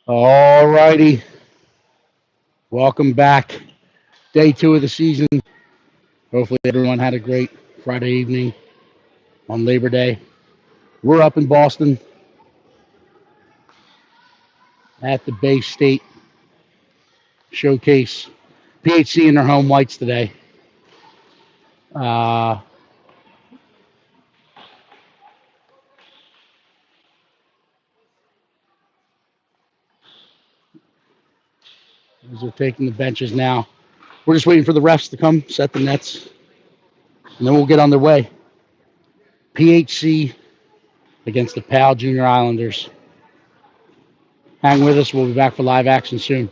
All righty. Welcome back. Day two of the season. Hopefully, everyone had a great Friday evening on Labor Day. We're up in Boston at the Bay State Showcase. PHC in their home whites today. Uh, as they're taking the benches now. We're just waiting for the refs to come, set the nets, and then we'll get on their way. PHC against the PAL Junior Islanders. Hang with us. We'll be back for live action soon.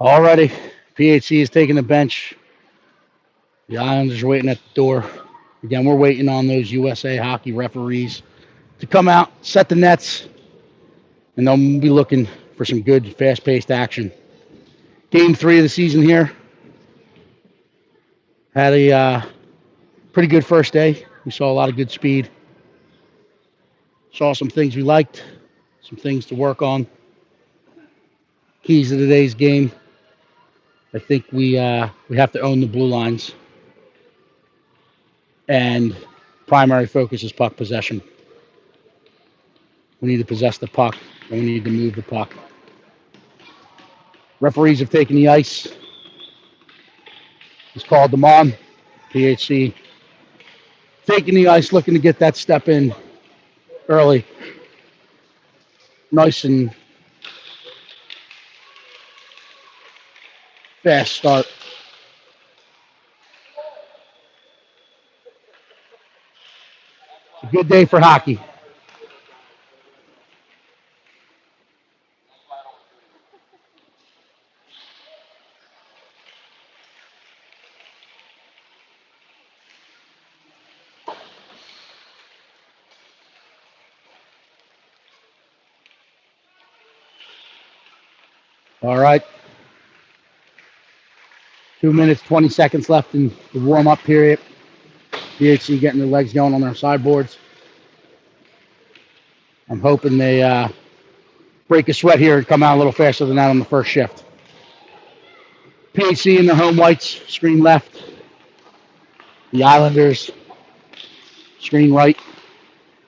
Alrighty. PHC is taking the bench. The Islanders are waiting at the door. Again, we're waiting on those USA hockey referees to come out, set the nets, and they'll be looking for some good, fast-paced action. Game 3 of the season here. Had a pretty good first day. We saw a lot of good speed. Saw some things we liked, some things to work on. Keys to today's game. I think we have to own the blue lines. And primary focus is puck possession. We need to possess the puck, and we need to move the puck. Referees have taken the ice. He's called them on. PHC taking the ice, looking to get that step in early. Nice and fast start. A good day for hockey. All right. 2 minutes, 20 seconds left in the warm-up period. PHC getting their legs going on their sideboards. I'm hoping they break a sweat here and come out a little faster than that on the first shift. PHC in their home whites, screen left. The Islanders, screen right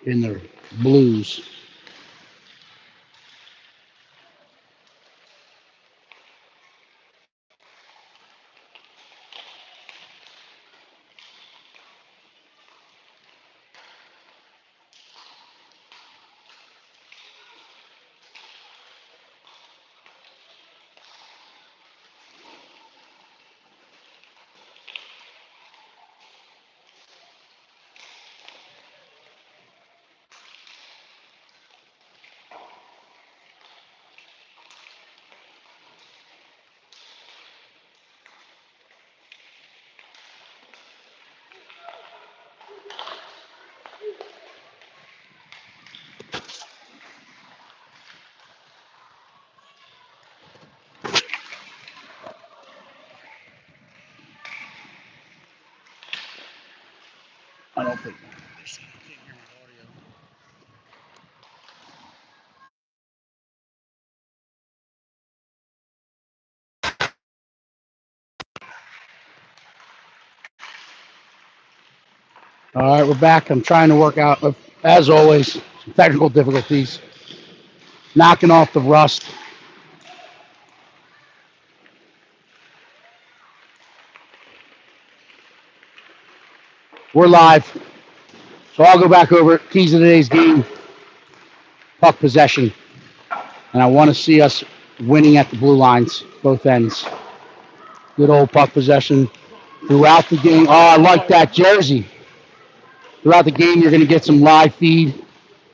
in their blues. selfie. All right, we're back. I'm trying to work out, as always, some technical difficulties, knocking off the rust. We're live. So I'll go back over it. Keys of today's game, puck possession. And I want to see us winning at the blue lines, both ends. Good old puck possession throughout the game. Oh, I like that jersey. Throughout the game, you're going to get some live feed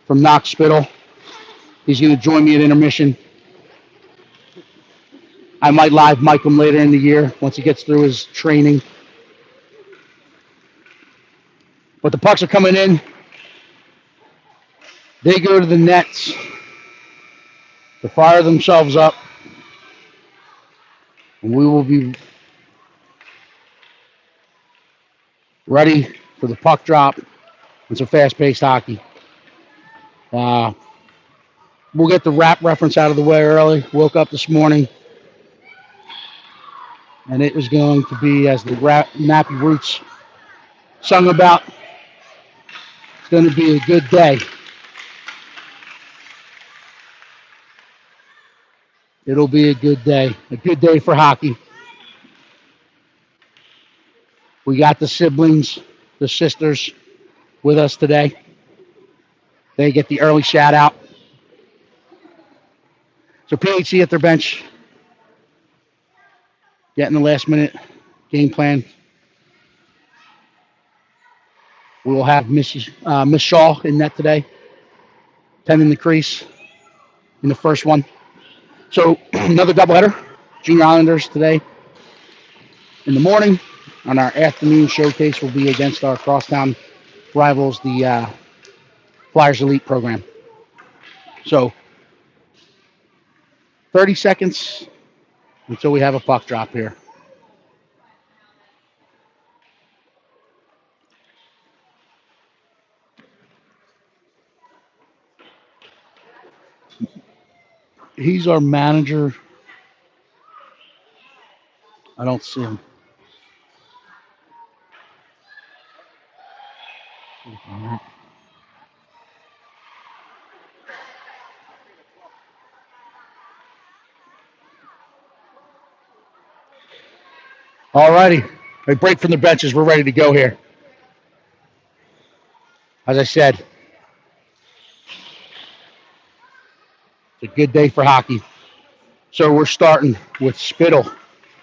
from Knox Spittle. He's going to join me at intermission. I might live mic him later in the year once he gets through his training. But the pucks are coming in. They go to the nets to fire themselves up. And we will be ready for the puck drop. It's a fast-paced hockey. We'll get the rap reference out of the way early. Woke up this morning, and it was going to be, as the Nappy Roots sung about, it's going to be a good day. It'll be a good day for hockey. We got the siblings, the sisters, with us today. They get the early shout out. So PHC at their bench, getting the last minute game plan. We will have Miss Shaw in net today, tending the crease in the first one. So another doubleheader. Junior Islanders today in the morning. On our afternoon showcase will be against our crosstown rivals, the Flyers Elite program. So 30 seconds until we have a puck drop here. He's our manager. I don't see him. All righty. A break from the benches. We're ready to go here. As I said, it's a good day for hockey. So we're starting with Spittle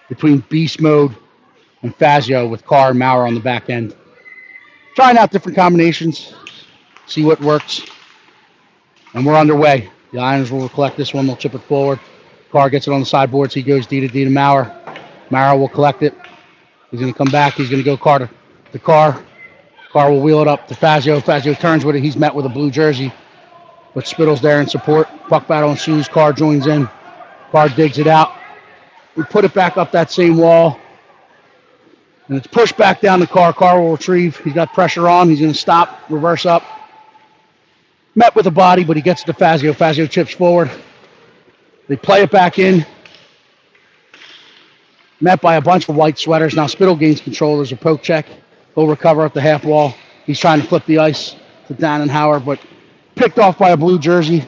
between Beast Mode and Fazio with Carr and Maurer on the back end. Trying out different combinations, see what works. And we're underway. The Islanders will collect this one. They'll chip it forward. Carr gets it on the sideboards. He goes D to Maurer. Maurer will collect it. He's going to come back. He's going to go Carr to Carr. Carr will wheel it up to Fazio. Fazio turns with it. He's met with a blue jersey. But Spittle's there in support. Puck battle ensues. Carr joins in. Carr digs it out. We put it back up that same wall. And it's pushed back down to Carr. Carr will retrieve. He's got pressure on. He's going to stop, reverse up. Met with a body, but he gets to Fazio. Fazio chips forward. They play it back in. Met by a bunch of white sweaters. Now Spittle gains control. There's a poke check. He'll recover at the half wall. He's trying to flip the ice to Dan and Howard, but picked off by a blue jersey.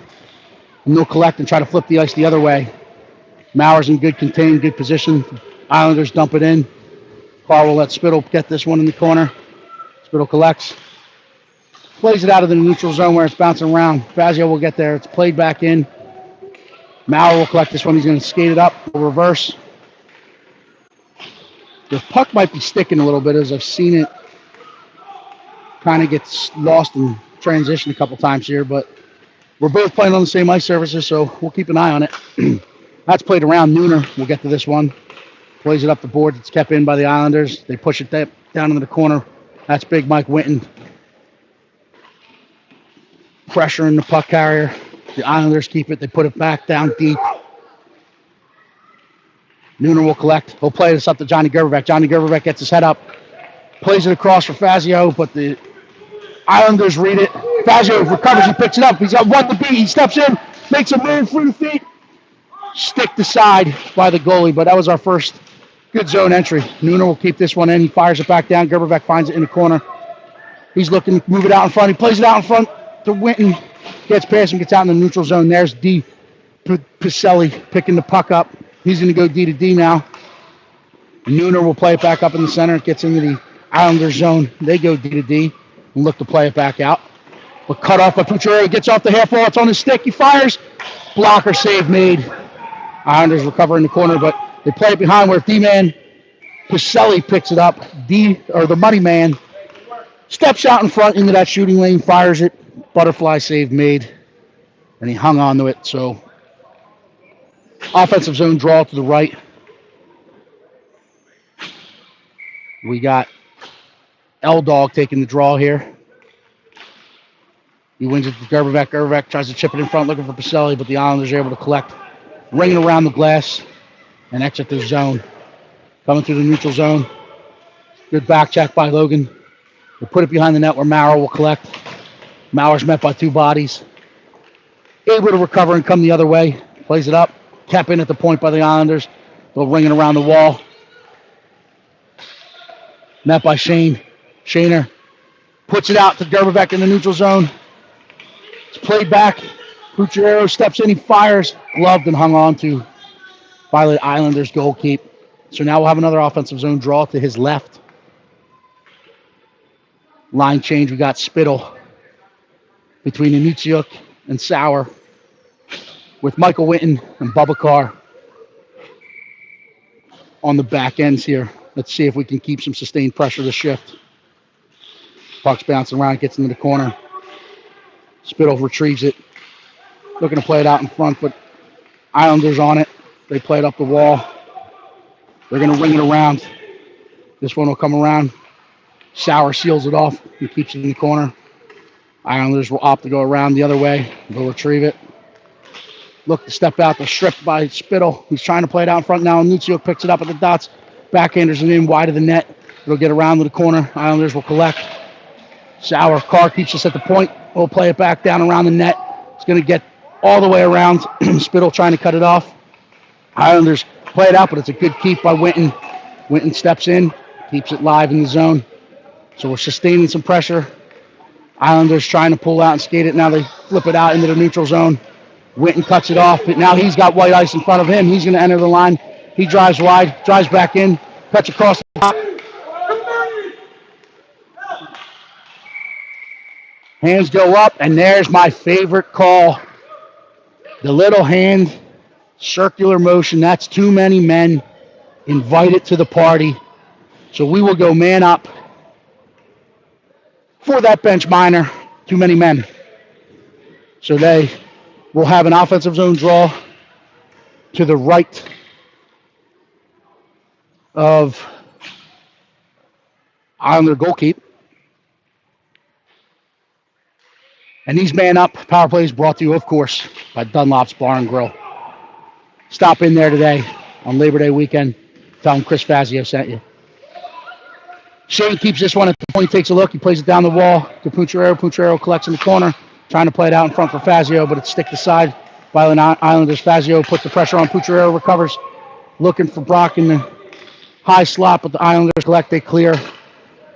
And they'll collect and try to flip the ice the other way. Maurer's in good contained, good position. Islanders dump it in. Carr will let Spittle get this one in the corner. Spittle collects. Plays it out of the neutral zone where it's bouncing around. Fazio will get there. It's played back in. Maurer will collect this one. He's going to skate it up. Reverse. The puck might be sticking a little bit as I've seen it kind of gets lost in transition a couple times here, but we're both playing on the same ice surfaces, so we'll keep an eye on it. That's played around. Nooner will get to this one. Plays it up the board. It's kept in by the Islanders. They push it down into the corner. That's Big Mike Winton. Pressure in the puck carrier. The Islanders keep it. They put it back down deep. Nooner will collect. He'll play this up to Johnny Gerberbeck. Johnny Gerberbeck gets his head up. Plays it across for Fazio, but the Islanders read it. Fazio recovers, he picks it up. He's got one to beat. He steps in, makes a move through the feet. Sticked aside by the goalie, but that was our first good zone entry. Nooner will keep this one in. He fires it back down. Gerberbeck finds it in the corner. He's looking to move it out in front. He plays it out in front to Winton. Gets past him, gets out in the neutral zone. There's D. Piselli picking the puck up. He's going to go D to D now. Nooner will play it back up in the center. It gets into the Islander zone. They go D to D and look to play it back out. But cut off by Pucciarelli. Gets off the half wall. It's on his stick. He fires. Blocker save made. Islanders recover in the corner, but they play it behind where D-man Piselli picks it up. The money man steps out in front into that shooting lane, fires it. Butterfly save made, and he hung on to it. So offensive zone draw to the right. We got L-Dog taking the draw here. He wins it to Gerberbeck. Gerberbeck tries to chip it in front looking for Piselli, but the Islanders are able to collect. Ringing around the glass and exit the zone. Coming through the neutral zone. Good back check by Logan. They put it behind the net where Maurer will collect. Maurer's met by two bodies. Able to recover and come the other way. Plays it up. Kept in at the point by the Islanders. They'll ring it around the wall. Met by Shane. Shaner puts it out to Gerberbeck in the neutral zone. It's played back. Pucciarelli steps in, he fires, gloved and hung on to by the Islanders goal keep. So now we'll have another offensive zone draw to his left. Line change, we got Spittle between Anichuk and Sauer with Michael Winton and Bubba Carr on the back ends here. Let's see if we can keep some sustained pressure to shift. Puck's bouncing around, gets into the corner. Spittle retrieves it. Looking to play it out in front, but Islanders on it. They play it up the wall. They're going to ring it around. This one will come around. Sauer seals it off and keeps it in the corner. Islanders will opt to go around the other way. They'll retrieve it. Look to step out. They're stripped by Spittle. He's trying to play it out in front now. Nuccio picks it up at the dots. Backhanders it in wide of the net. It'll get around to the corner. Islanders will collect. Sauer. Carr keeps us at the point. We'll play it back down around the net. It's going to get all the way around. Spittle trying to cut it off. Islanders play it out, but it's a good keep by Winton. Winton steps in, keeps it live in the zone. So we're sustaining some pressure. Islanders trying to pull out and skate it. Now they flip it out into the neutral zone. Winton cuts it off, but now he's got white ice in front of him. He's going to enter the line. He drives wide, drives back in, cuts across the top. Hands go up, and there's my favorite call. The little hand, circular motion. That's too many men invited to the party. So we will go man up for that bench minor. Too many men. So they will have an offensive zone draw to the right of Islander goalkeep. And these man up power plays brought to you, of course, by Dunlop's Bar and Grill. Stop in there today on Labor Day weekend. Tell them Chris Fazio sent you. Shane keeps this one at the point. He takes a look. He plays it down the wall to Pucciarelli. Pucciarelli collects in the corner, trying to play it out in front for Fazio, but it's sticked aside by the Islanders. Fazio puts the pressure on. Pucciarelli recovers, looking for Brock in the high slot, but the Islanders collect. They clear.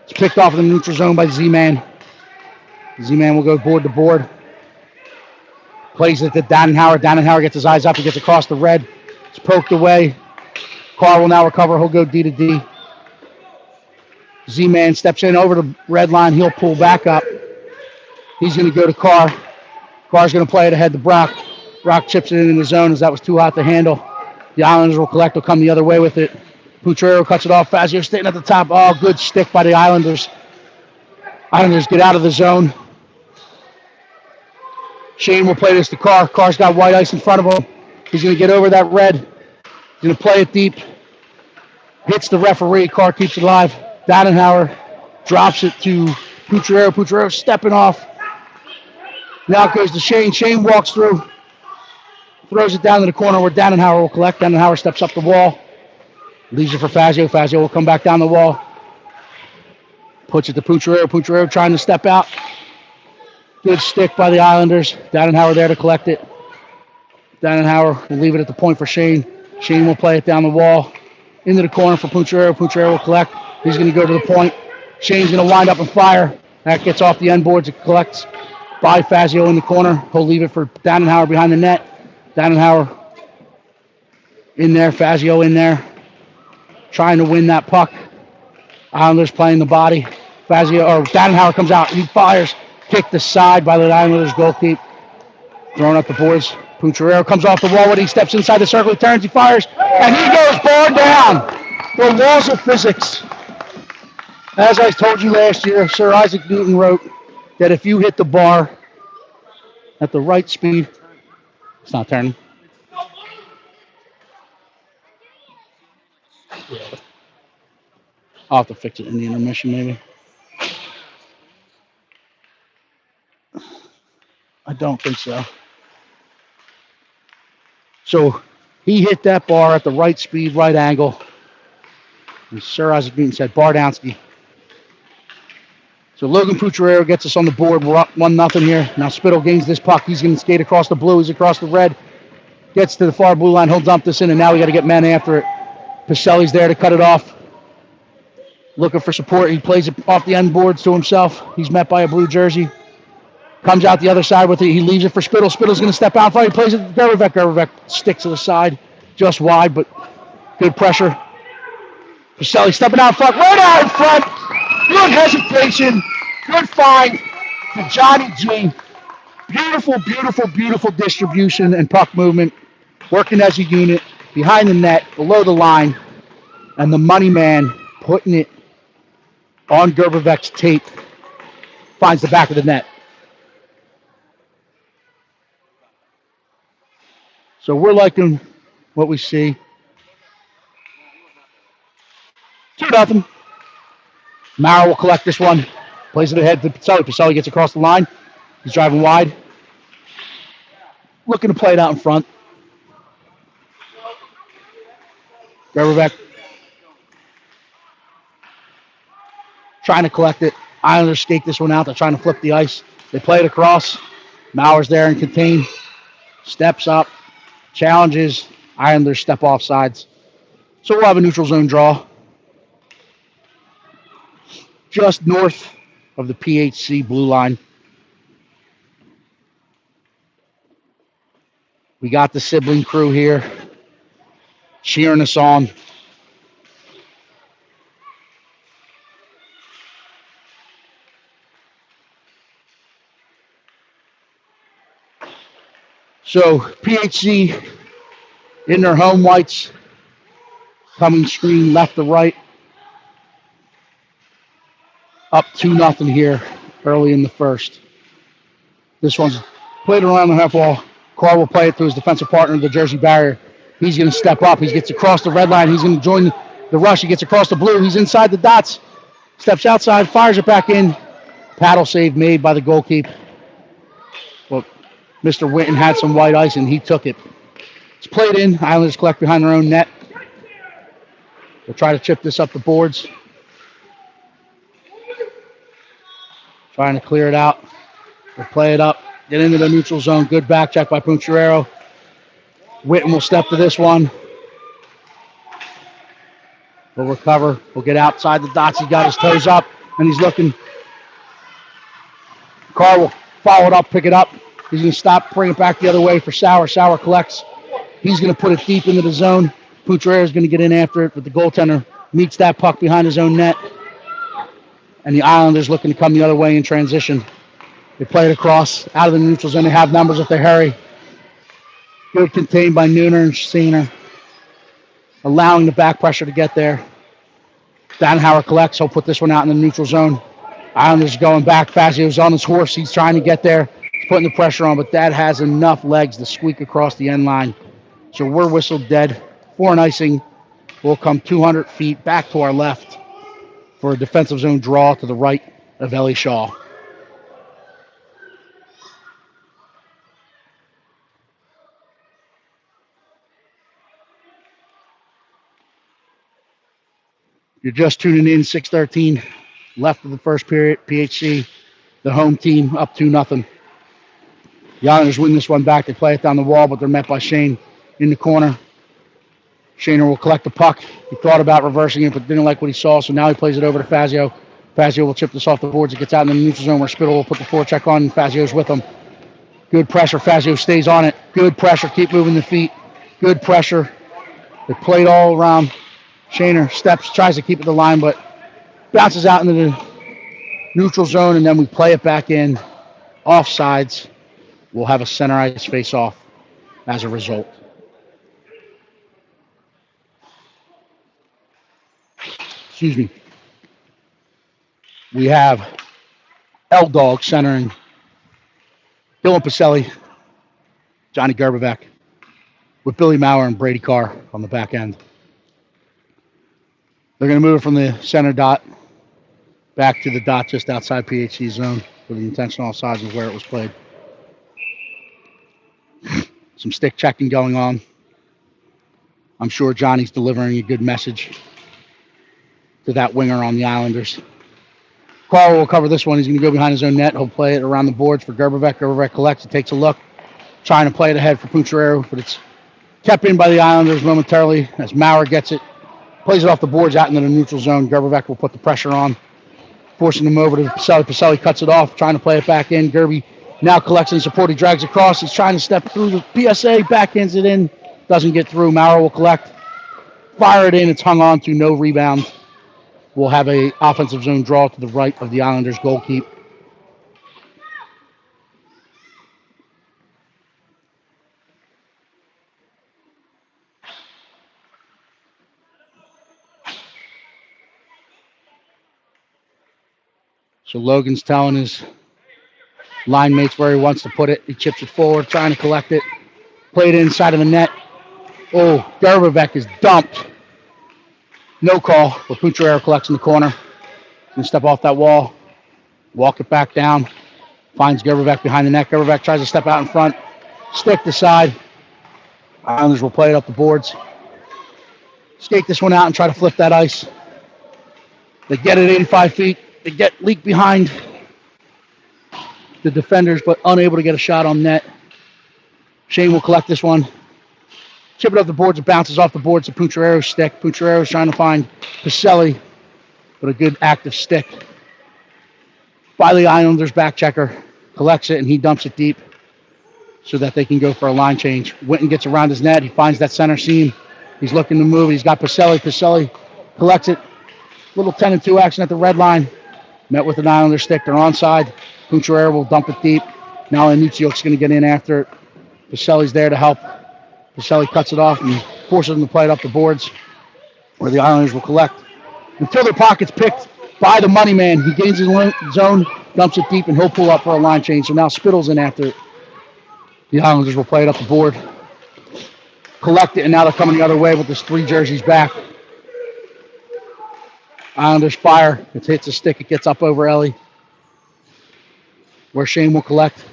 It's picked off in the neutral zone by Z-Man. Z-Man will go board to board. Plays it to Dannenhauer. Dannenhauer gets his eyes up. He gets across the red. It's poked away. Carr will now recover. He'll go D to D. Z-Man steps in over the red line. He'll pull back up. He's going to go to Carr. Carr's going to play it ahead to Brock. Brock chips it in the zone as that was too hot to handle. The Islanders will collect. Will come the other way with it. Pucciarelli cuts it off. Fazio staying at the top. Oh, good stick by the Islanders. Islanders get out of the zone. Shane will play this to Carr. Carr's got white ice in front of him. He's going to get over that red. He's going to play it deep. Hits the referee. Carr keeps it alive. Dannenhauer drops it to Pucciarelli. Pucciarelli stepping off. Now it goes to Shane. Shane walks through. Throws it down to the corner where Dannenhauer will collect. Dannenhauer steps up the wall. Leaves it for Fazio. Fazio will come back down the wall. Puts it to Pucciarelli. Pucciarelli trying to step out. Good stick by the Islanders. Dannenhauer there to collect it. Dannenhauer will leave it at the point for Shane. Shane will play it down the wall. Into the corner for Puncherero. Puncherero will collect. He's going to go to the point. Shane's going to wind up and fire. That gets off the end boards. It collects by Fazio in the corner. He'll leave it for Dannenhauer behind the net. Dannenhauer in there. Fazio in there. Trying to win that puck. Islanders playing the body. Fazio or Dannenhauer comes out. He fires. Kicked aside by the Islanders goalkeeper. Thrown up the boards. Puncherero comes off the wall when he steps inside the circle. He turns, he fires, and he goes bar down. The laws of physics. As I told you last year, Sir Isaac Newton wrote that if you hit the bar at the right speed, it's not turning. I'll have to fix it in the intermission, maybe. I don't think so. So he hit that bar at the right speed, right angle. And Sir Isaac Newton said, bar downski. So Logan Puncherero gets us on the board. We're up 1-0 here. Now Spittle gains this puck. He's going to skate across the blue. He's across the red. Gets to the far blue line. He'll dump this in, and now we got to get men after it. Pacelli's there to cut it off. Looking for support. He plays it off the end boards to himself. He's met by a blue jersey. Comes out the other side with it. He leaves it for Spittle. Spittle's going to step out in front. He plays it to Gervivek. Gervivek sticks to the side. Just wide, but good pressure. Pacelli stepping out front. Right out in front. Good hesitation. Good find to Johnny G. Beautiful, beautiful, beautiful distribution and puck movement. Working as a unit. Behind the net. Below the line. And the money man putting it on Gervivek's tape. Finds the back of the net. So we're liking what we see. 2-0. Maurer will collect this one. Plays it ahead to Pacelli. Pacelli gets across the line. He's driving wide. Looking to play it out in front. Gervivek trying to collect it. Islanders skate this one out. They're trying to flip the ice. They play it across. Maurer's there and contain. Steps up. Challenges. Islanders step off sides. So we'll have a neutral zone draw. Just north of the PHC blue line. We got the sibling crew here cheering us on. So PHC in their home whites, coming screen left to right. Up 2-0 here early in the first. This one's played around the half wall. Carr will play it to his defensive partner, the Jersey barrier. He's going to step up. He gets across the red line. He's going to join the rush. He gets across the blue. He's inside the dots. Steps outside, fires it back in. Paddle save made by the goalkeeper. Well, Mr. Winton had some white ice, and he took it. It's played in. Islanders collect behind their own net. They'll try to chip this up the boards. Trying to clear it out. They'll play it up. Get into the neutral zone. Good back check by Puncherero. Winton will step to this one. We'll recover. We'll get outside the dots. He's got his toes up, and he's looking. Carr will follow it up, pick it up. He's going to stop, bring it back the other way for Sauer. Sauer collects. He's going to put it deep into the zone. Puncherero is going to get in after it, but the goaltender meets that puck behind his own net. And the Islanders looking to come the other way in transition. They play it across, out of the neutral zone. They have numbers if they hurry. Good contained by Nooner and Sehner. Allowing the back pressure to get there. Dannenhauer collects. He'll put this one out in the neutral zone. Islanders going back. Fazio's on his horse. He's trying to get there. He's putting the pressure on, but that has enough legs to squeak across the end line. So we're whistled dead. For an icing. We'll come 200 feet back to our left for a defensive zone draw to the right of Ellie Shaw. You're just tuning in, 6:13 left of the first period. PHC, the home team, up 2-0. The Islanders win this one back. They play it down the wall, but they're met by Shane in the corner. Shaner will collect the puck. He thought about reversing it, but didn't like what he saw, so now he plays it over to Fazio. Fazio will chip this off the boards. It gets out in the neutral zone where Spittle will put the forecheck on, and Fazio's with him. Good pressure. Fazio stays on it. Good pressure. Keep moving the feet. Good pressure. They played all around. Shaner steps, tries to keep it the line, but bounces out into the neutral zone, and then we play it back in. Offsides. We'll have a center ice face-off as a result. Excuse me. We have L-Dog centering Dylan Pacelli, Johnny Gerbevec, with Billy Maurer and Brady Carr on the back end. They're going to move it from the center dot back to the dot just outside PHC zone for the intentional offsides of where it was played. Some stick checking going on. I'm sure Johnny's delivering a good message to that winger on the Islanders. Carl will cover this one. He's going to go behind his own net. He'll play it around the boards for Gerbevec. Gerbevec collects. He takes a look, trying to play it ahead for Pucciarero, but it's kept in by the Islanders momentarily as Maurer gets it, plays it off the boards out into the neutral zone. Gerbevec will put the pressure on, forcing him over to Pacelli. Pacelli cuts it off, trying to play it back in. Gerby now collects in support. He drags across. He's trying to step through the PSA, backhands it in, doesn't get through. Maurer will collect, fire it in. It's hung on to, no rebound. We'll have a offensive zone draw to the right of the Islanders' goal keep. So Logan's telling his line mates where he wants to put it. He chips it forward, trying to collect it. Played it inside of the net. Oh, Gerbevec is dumped. No call, but Pucciarero collects in the corner. Can step off that wall, walk it back down, finds Gerbevec behind the net. Gerbevec tries to step out in front, stick to side. Islanders will play it up the boards. Skate this one out and try to flip that ice. They get it 85 feet. They get leak behind the defenders, but unable to get a shot on net. Shane will collect this one. Chip it up the boards. It bounces off the boards to Pucciarero's stick. Pucciarero's trying to find Pacelli, but a good active stick. By the Islanders back checker. Collects it, and he dumps it deep so that they can go for a line change. Winton gets around his net. He finds that center seam. He's looking to move. He's got Pacelli. Pacelli collects it. Little 10-2 action at the red line. Met with an Islander stick. They're onside. Pucciarero will dump it deep. Now Anuccioc's going to get in after it. Pacelli's there to help. Pacelli cuts it off and forces them to play it up the boards where the Islanders will collect. Until their pocket's picked by the money man. He gains his zone, dumps it deep, and he'll pull up for a line change. So now Spittle's in after it. The Islanders will play it up the board. Collect it, and now they're coming the other way with this 3 jerseys back. Islanders fire. It hits a stick. It gets up over Ellie, where Shane will collect.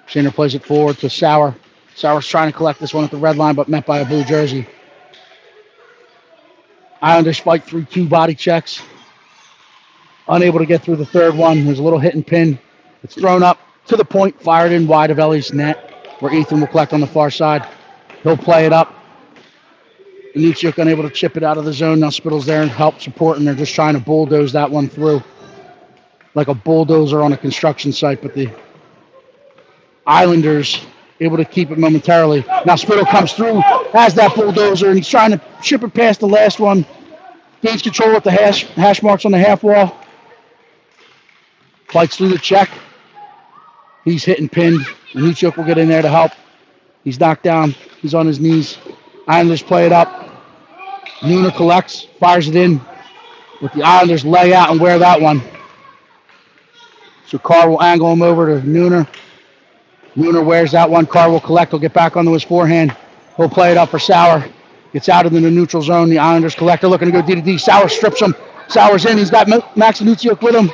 Shaner plays it forward to Sauer. Sauer's trying to collect this one at the red line, but met by a blue jersey. Islanders fight through 2 body checks. Unable to get through the third one. There's a little hit and pin. It's thrown up to the point, fired in wide of Ellie's net, where Ethan will collect on the far side. He'll play it up. Anucciok unable to chip it out of the zone. Now Spittle's there and help support, and they're just trying to bulldoze that one through like a bulldozer on a construction site, but the Islanders able to keep it momentarily. Now Spittle comes through, has that bulldozer, and he's trying to chip it past the last one. Gains control at the hash marks on the half wall. Fights through the check. He's hit and pinned. Anucciok will get in there to help. He's knocked down. He's on his knees. Islanders play it up. Nooner collects, fires it in. But the Islanders lay out and wear that one. So Carr will angle him over to Nooner. Nooner wears that one. Carr will collect. He'll get back onto his forehand. He'll play it up for Sauer. Gets out into the neutral zone. The Islanders collect. They're looking to go D-to-D. Sauer strips him. Sauer's in. He's got Max Anucciok with him.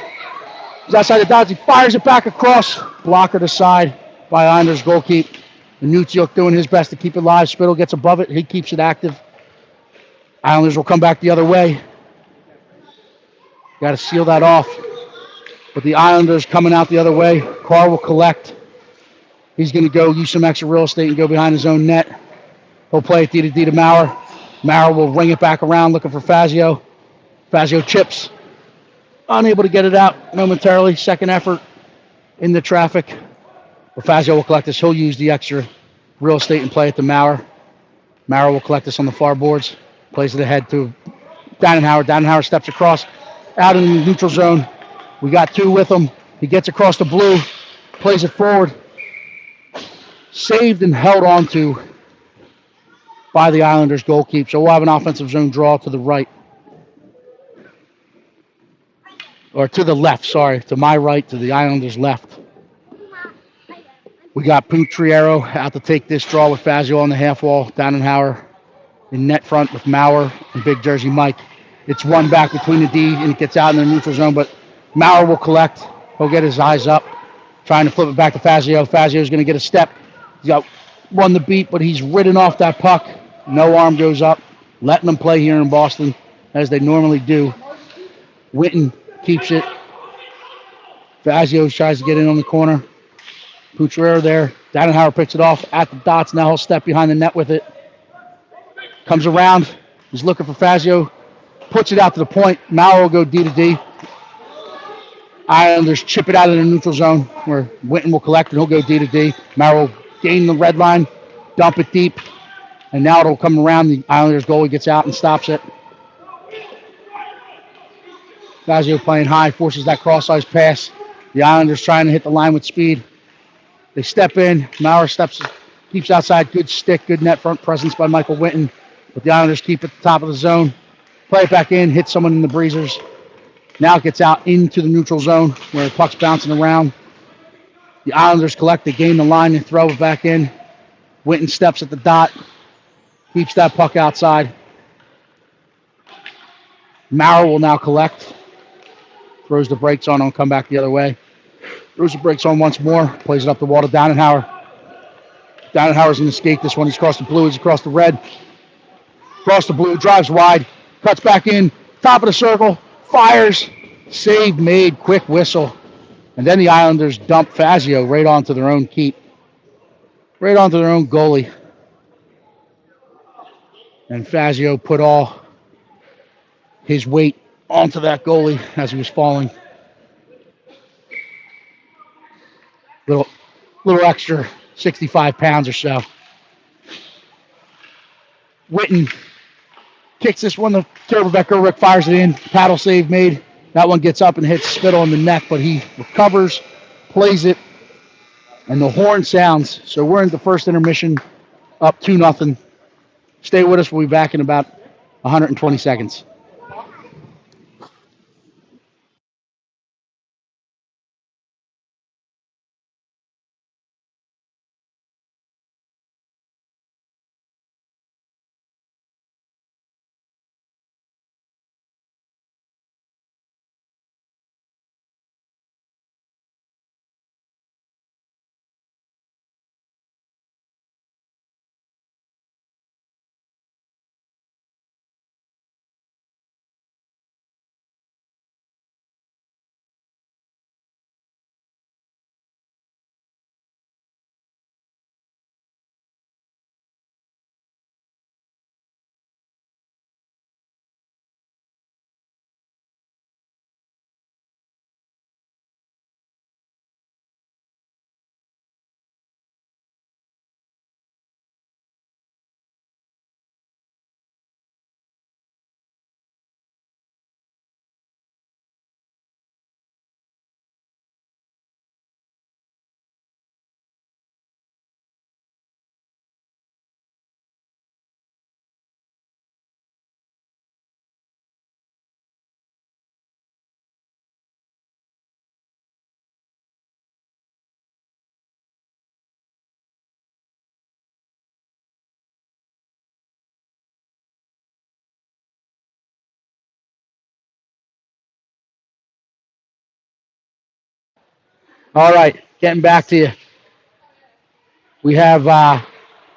He's outside the dots. He fires it back across. Blocker to side by Islanders goalkeeper. Anucciok doing his best to keep it live. Spittle gets above it. He keeps it active. Islanders will come back the other way. Got to seal that off. But the Islanders coming out the other way. Carr will collect. He's going to go use some extra real estate and go behind his own net. He'll play it D to D to Maurer. Maurer will ring it back around looking for Fazio. Fazio chips. Unable to get it out momentarily. Second effort in the traffic. But Fazio will collect this. He'll use the extra real estate and play it to Maurer. Maurer will collect this on the far boards. Plays it ahead to Dannenhauer. Dannenhauer steps across out in the neutral zone. We got two with him. He gets across the blue. Plays it forward. Saved and held on to by the Islanders goalkeeper. So we'll have an offensive zone draw to the right. Or to the left, sorry. To my right, to the Islanders' left. We got Putriero out to take this draw with Fazio on the half wall. Dannenhauer in net front with Maurer and Big Jersey Mike. It's one back between the D and it gets out in the neutral zone, but Maurer will collect. He'll get his eyes up, trying to flip it back to Fazio. Fazio's going to get a step. He's got one to beat, but he's ridden off that puck. No arm goes up, letting them play here in Boston as they normally do. Witten keeps it. Fazio tries to get in on the corner. Putriero there. Dannenhauer picks it off at the dots. Now he'll step behind the net with it. Comes around. He's looking for Fazio. Puts it out to the point. Maurer will go D to D. Islanders chip it out of the neutral zone where Witten will collect and he'll go D to D. Maurer will gain the red line, dump it deep, and now it'll come around. The Islanders goalie gets out and stops it. Fazio playing high, forces that cross-ice pass. The Islanders trying to hit the line with speed. They step in. Maurer keeps outside. Good stick, good net front presence by Michael Witten. But the Islanders keep at the top of the zone. Play it back in, hit someone in the breezers. Now it gets out into the neutral zone where the puck's bouncing around. The Islanders collect, they gain the line and throw it back in. Witten steps at the dot, keeps that puck outside. Maurer will now collect. Throws the brakes on and come back the other way. Throws the brakes on once more, plays it up the wall to Dannenhauer. Dannenhauer's going to skate this one. He's across the blue, he's across the red. Across the blue, drives wide, cuts back in, top of the circle, fires, save made, quick whistle. And then the Islanders dump Fazio right onto their own keep. Right onto their own goalie. And Fazio put all his weight onto that goalie as he was falling. Little extra 65 pounds or so. Witten kicks this one to Turbobecker. Rick fires it in. Paddle save made. That one gets up and hits Spittle in the neck, but he recovers, plays it, and the horn sounds. So we're in the first intermission, up 2-0. Stay with us. We'll be back in about 120 seconds. All right, getting back to you. We have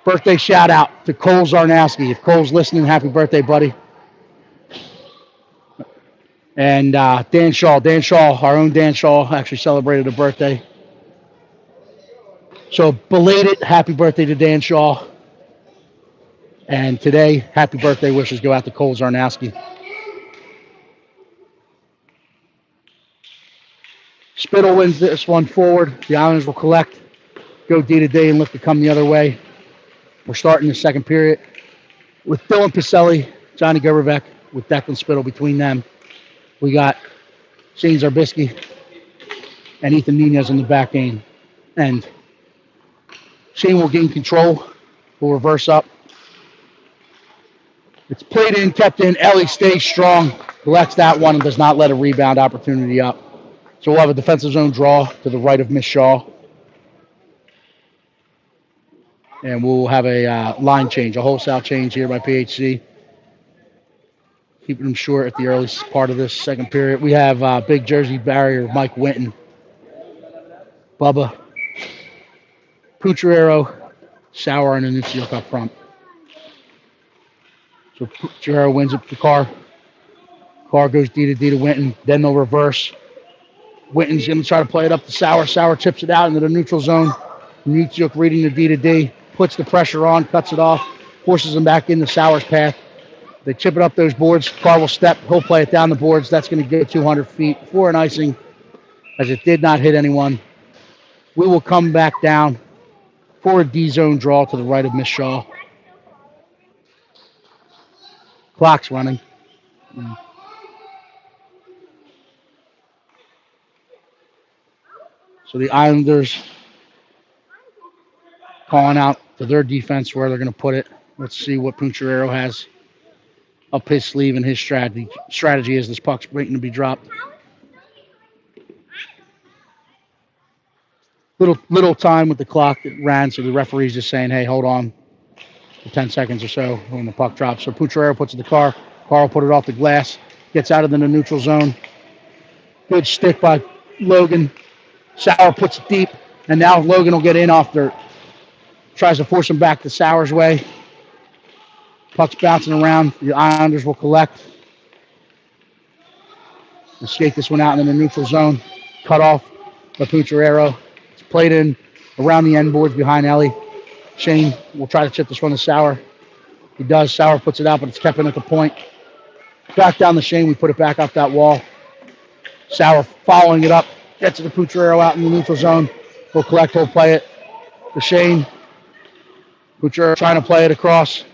birthday shout out to Cole Zarnowski. If Cole's listening, happy birthday, buddy. And Dan Shaw, our own Dan Shaw, actually celebrated a birthday. So belated happy birthday to Dan Shaw. And today, happy birthday wishes go out to Cole Zarnowski. Spittle wins this one forward. The Islanders will collect, go D to D, and look to come the other way. We're starting the second period with Dylan Pacelli, Johnny Gerberbeck, with Declan Spittle between them. We got Shane Zarbisky and Ethan Nunez in the back end. And Shane will gain control. We'll reverse up. It's played in, kept in. Ellie stays strong, collects that one, and does not let a rebound opportunity up. So we'll have a defensive zone draw to the right of Miss Shaw. And we'll have a line change, a wholesale change here by PHC. Keeping them short at the early part of this second period. We have big jersey barrier Mike Winton, Bubba, Pucciarero, Sauer, and Anunciuk up front. So Pucciarero wins it to Carr. Carr goes D to D to Winton. Then they'll reverse. Winton's going to try to play it up to Sauer. Sauer tips it out into the neutral zone. Anunciuk reading the D to D. Puts the pressure on, cuts it off, forces him back into Sauer's path. They chip it up those boards. Carr will step. He'll play it down the boards. That's going to go 200 feet for an icing, as it did not hit anyone. We will come back down for a D-zone draw to the right of Miss Shaw. Clock's running. So the Islanders calling out to their defense where they're going to put it. Let's see what Pucciarero has up his sleeve and his strategy as this puck's waiting to be dropped. Little time with the clock that ran, so the referee's just saying, hey, hold on for 10 seconds or so when the puck drops. So Pucciarero puts it to Carr. Carr will put it off the glass, gets out of the neutral zone. Good stick by Logan. Sauer puts it deep, and now Logan will get in off dirt. Tries to force him back to Sauer's way. Puck's bouncing around. The Islanders will collect. We'll skate this one out in the neutral zone. Cut off by Pucciarero. It's played in around the end boards behind Ellie. Shane will try to chip this one to Sauer. He does. Sauer puts it out, but it's kept in at the point. Back down the Shane. We put it back up that wall. Sauer following it up. Gets it to Pucciarero out in the neutral zone. He'll collect. He'll play it to Shane. Pucciarero trying to play it across.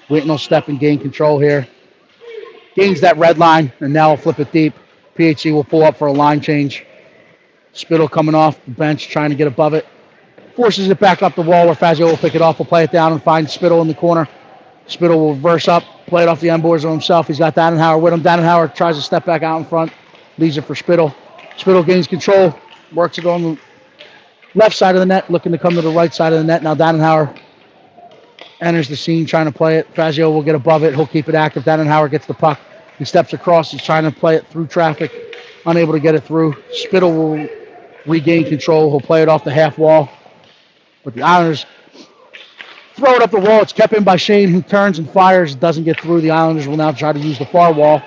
Winton will step and gain control here. Gains that red line, and now he'll flip it deep. PHC will pull up for a line change. Spittle coming off the bench, trying to get above it. Forces it back up the wall where Fazio will pick it off. Will play it down and find Spittle in the corner. Spittle will reverse up, play it off the end boards of himself. He's got Dannenhauer with him. Dannenhauer tries to step back out in front. Leaves it for Spittle. Spittle gains control. Works it on the left side of the net, looking to come to the right side of the net. Now Dannenhauer enters the scene, trying to play it. Fazio will get above it. He'll keep it active. Dannenhauer gets the puck. He steps across. He's trying to play it through traffic. Unable to get it through. Spittle will regain control. He'll play it off the half wall. But the Islanders throw it up the wall. It's kept in by Shane, who turns and fires. Doesn't get through. The Islanders will now try to use the far wall.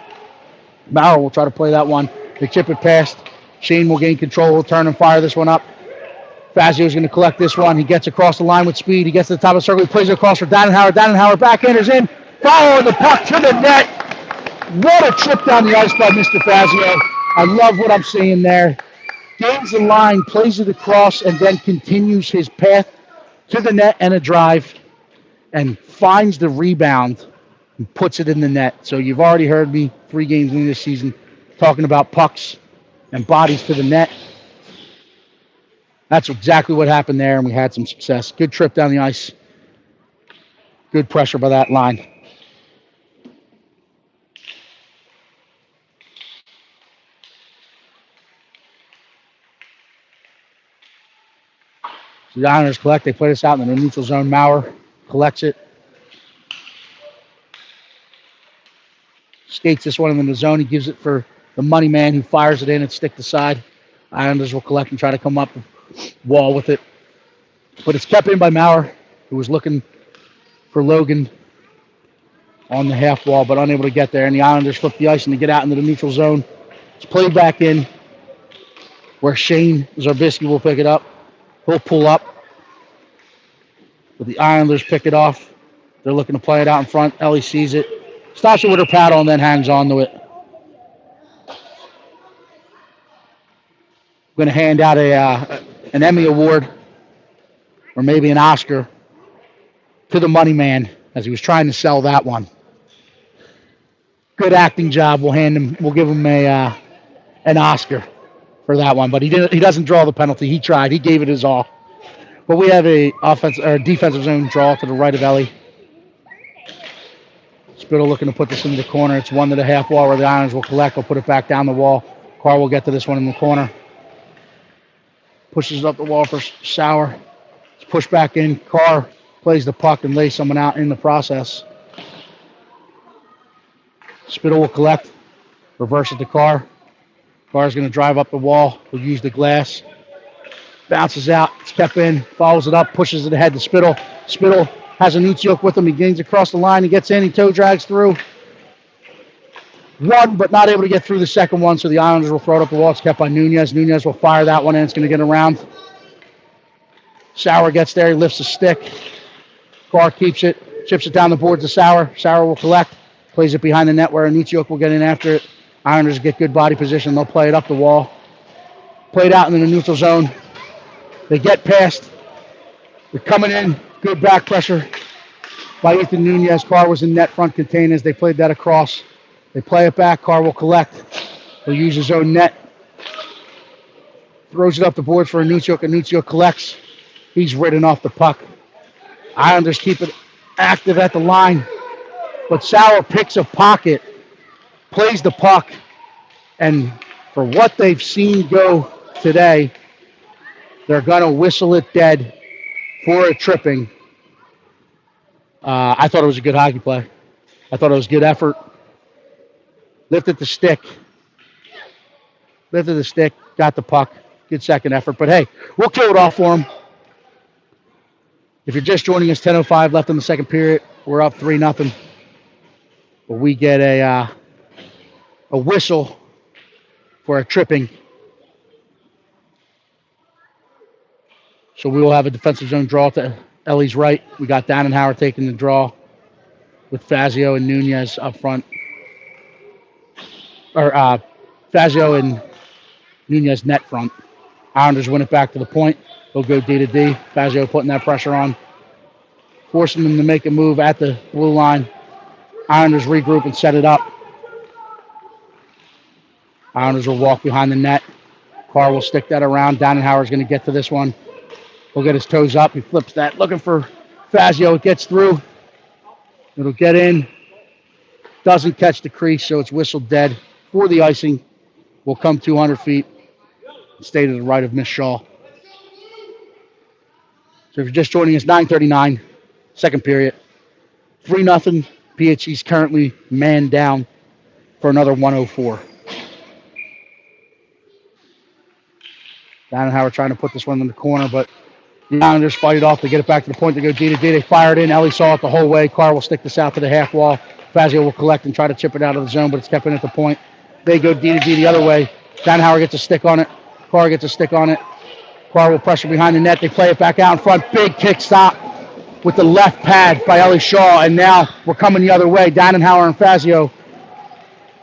Maurer will try to play that one. They chip it past. Shane will gain control. He'll turn and fire this one up. Fazio is going to collect this one. He gets across the line with speed. He gets to the top of the circle. He plays it across for Dannenhauer. Dannenhauer backhanders in. Following the puck to the net. What a trip down the ice by Mr. Fazio. I love what I'm seeing there. Gains the line, plays it across, and then continues his path to the net and a drive and finds the rebound and puts it in the net. So you've already heard me 3 games in this season talking about pucks and bodies to the net. That's exactly what happened there, and we had some success. Good trip down the ice. Good pressure by that line. So the Islanders collect. They play this out in the neutral zone. Maurer collects it. Skates this one in the zone. He gives it for the money man, who fires it in and stick to side. Islanders will collect and try to come up the wall with it. But it's kept in by Maurer, who was looking for Logan on the half wall, but unable to get there. And the Islanders flip the ice and they get out into the neutral zone. It's played back in where Shane Zarbisky will pick it up. He'll pull up, But the Islanders pick it off. They're looking to play it out in front. Ellie sees it. Stops it with her paddle and then hangs on to it. Going to hand out an Emmy Award or maybe an Oscar to the money man as he was trying to sell that one. Good acting job. We'll give him an Oscar for that one. But he doesn't draw the penalty. He tried. He gave it his all. But we have a defensive zone draw to the right of Ellie. Spittle looking to put this into the corner. It's one to the half wall where the Islanders will collect. Will put it back down the wall. Carr will get to this one in the corner. Pushes it up the wall for Sauer. It's pushed back in. Carr plays the puck and lays someone out in the process. Spittle will collect. Reverse it to Carr. Carr's going to drive up the wall. He'll use the glass. Bounces out. It's kept in. Follows it up. Pushes it ahead to Spittle. Spittle has a Nutsiuk with him. He gains across the line. He gets in. He toe drags through. One, but not able to get through the second one, so the Islanders will throw it up the wall. It's kept by Nunez. Nunez will fire that one in. It's going to get around. Sauer gets there. He lifts the stick. Carr keeps it. Chips it down the board to Sauer. Sauer will collect. Plays it behind the net where Nutsiuk will get in after it. Islanders get good body position. They'll play it up the wall. Play it out in the neutral zone. They get past. They're coming in. Good back pressure by Ethan Nunez. Carr was in net front containers. They played that across. They play it back. Carr will collect. He'll use his own net. Throws it up the boards for Nutsiuk. Nutsiuk collects. He's ridden off the puck. Islanders keep it active at the line. But Sauer picks a pocket, plays the puck, and for what they've seen go today, they're going to whistle it dead for a tripping. I thought it was a good hockey play. I thought it was good effort. Lifted the stick, got the puck. Good second effort. But hey, we'll kill it off for them. If you're just joining us, 10:05 left in the second period. We're up 3-0. But we get a whistle for a tripping. So we will have a defensive zone draw to Ellie's right. We got Dannenhauer taking the draw with Fazio and Nunez up front. Fazio and Nunez net front. Islanders win it back to the point. They'll go D to D. Fazio putting that pressure on, forcing them to make a move at the blue line. Islanders regroup and set it up. Islanders will walk behind the net. Carr will stick that around. Dannenhauer's going to get to this one. He'll get his toes up. He flips that. Looking for Fazio. It gets through. It'll get in. Doesn't catch the crease, so it's whistled dead for the icing. Will come 200 feet. Stay to the right of Miss Shaw. So if you're just joining us, 9:39, second period. 3-0. PHC's currently man down for another 104. Dannenhauer trying to put this one in the corner, but the Islanders fight it off. They get it back to the point. They go D to D. They fire it in. Ellie saw it the whole way. Carr will stick this out to the half wall. Fazio will collect and try to chip it out of the zone, but it's kept in at the point. They go D to D the other way. Dannenhauer gets a stick on it. Carr gets a stick on it. Carr will pressure behind the net. They play it back out in front. Big kick stop with the left pad by Ellie Shaw, and now we're coming the other way. Dannenhauer and Fazio,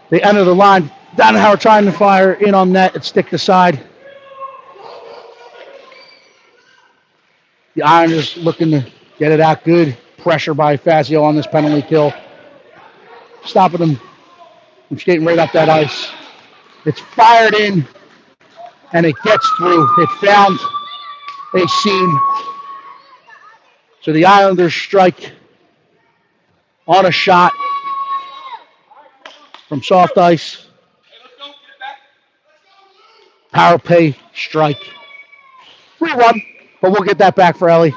they enter the line. Dannenhauer trying to fire in on net. It's stick to side. The Islanders looking to get it out good. Pressure by Fazio on this penalty kill. Stopping them from skating right up that ice. It's fired in, and it gets through. It found a seam. So the Islanders strike on a shot from soft ice. Power play strike. 3-1, but we'll get that back for Ellie.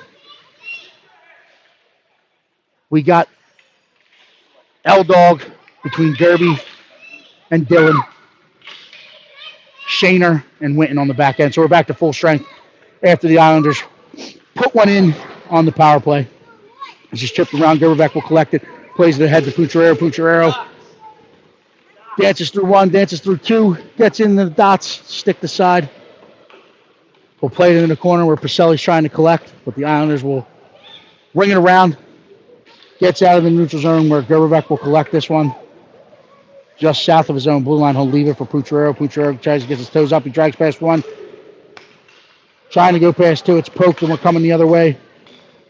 We got L-Dog between Derby and Dylan. Shaner and Winton on the back end. So we're back to full strength after the Islanders put one in on the power play. It's just chipped around. Gerberbeck will collect it. Plays it ahead to Pucciarero. Pucciarero dances through one, dances through two, gets in the dots, stick to side. We'll play it in the corner where Pacelli's trying to collect, but the Islanders will Ring it around. Gets out of the neutral zone where Gerberbeck will collect this one. Just south of his own blue line, he'll leave it for Pucciarello. Pucciarello tries to get his toes up. He drags past one. Trying to go past two. It's poked and we're coming the other way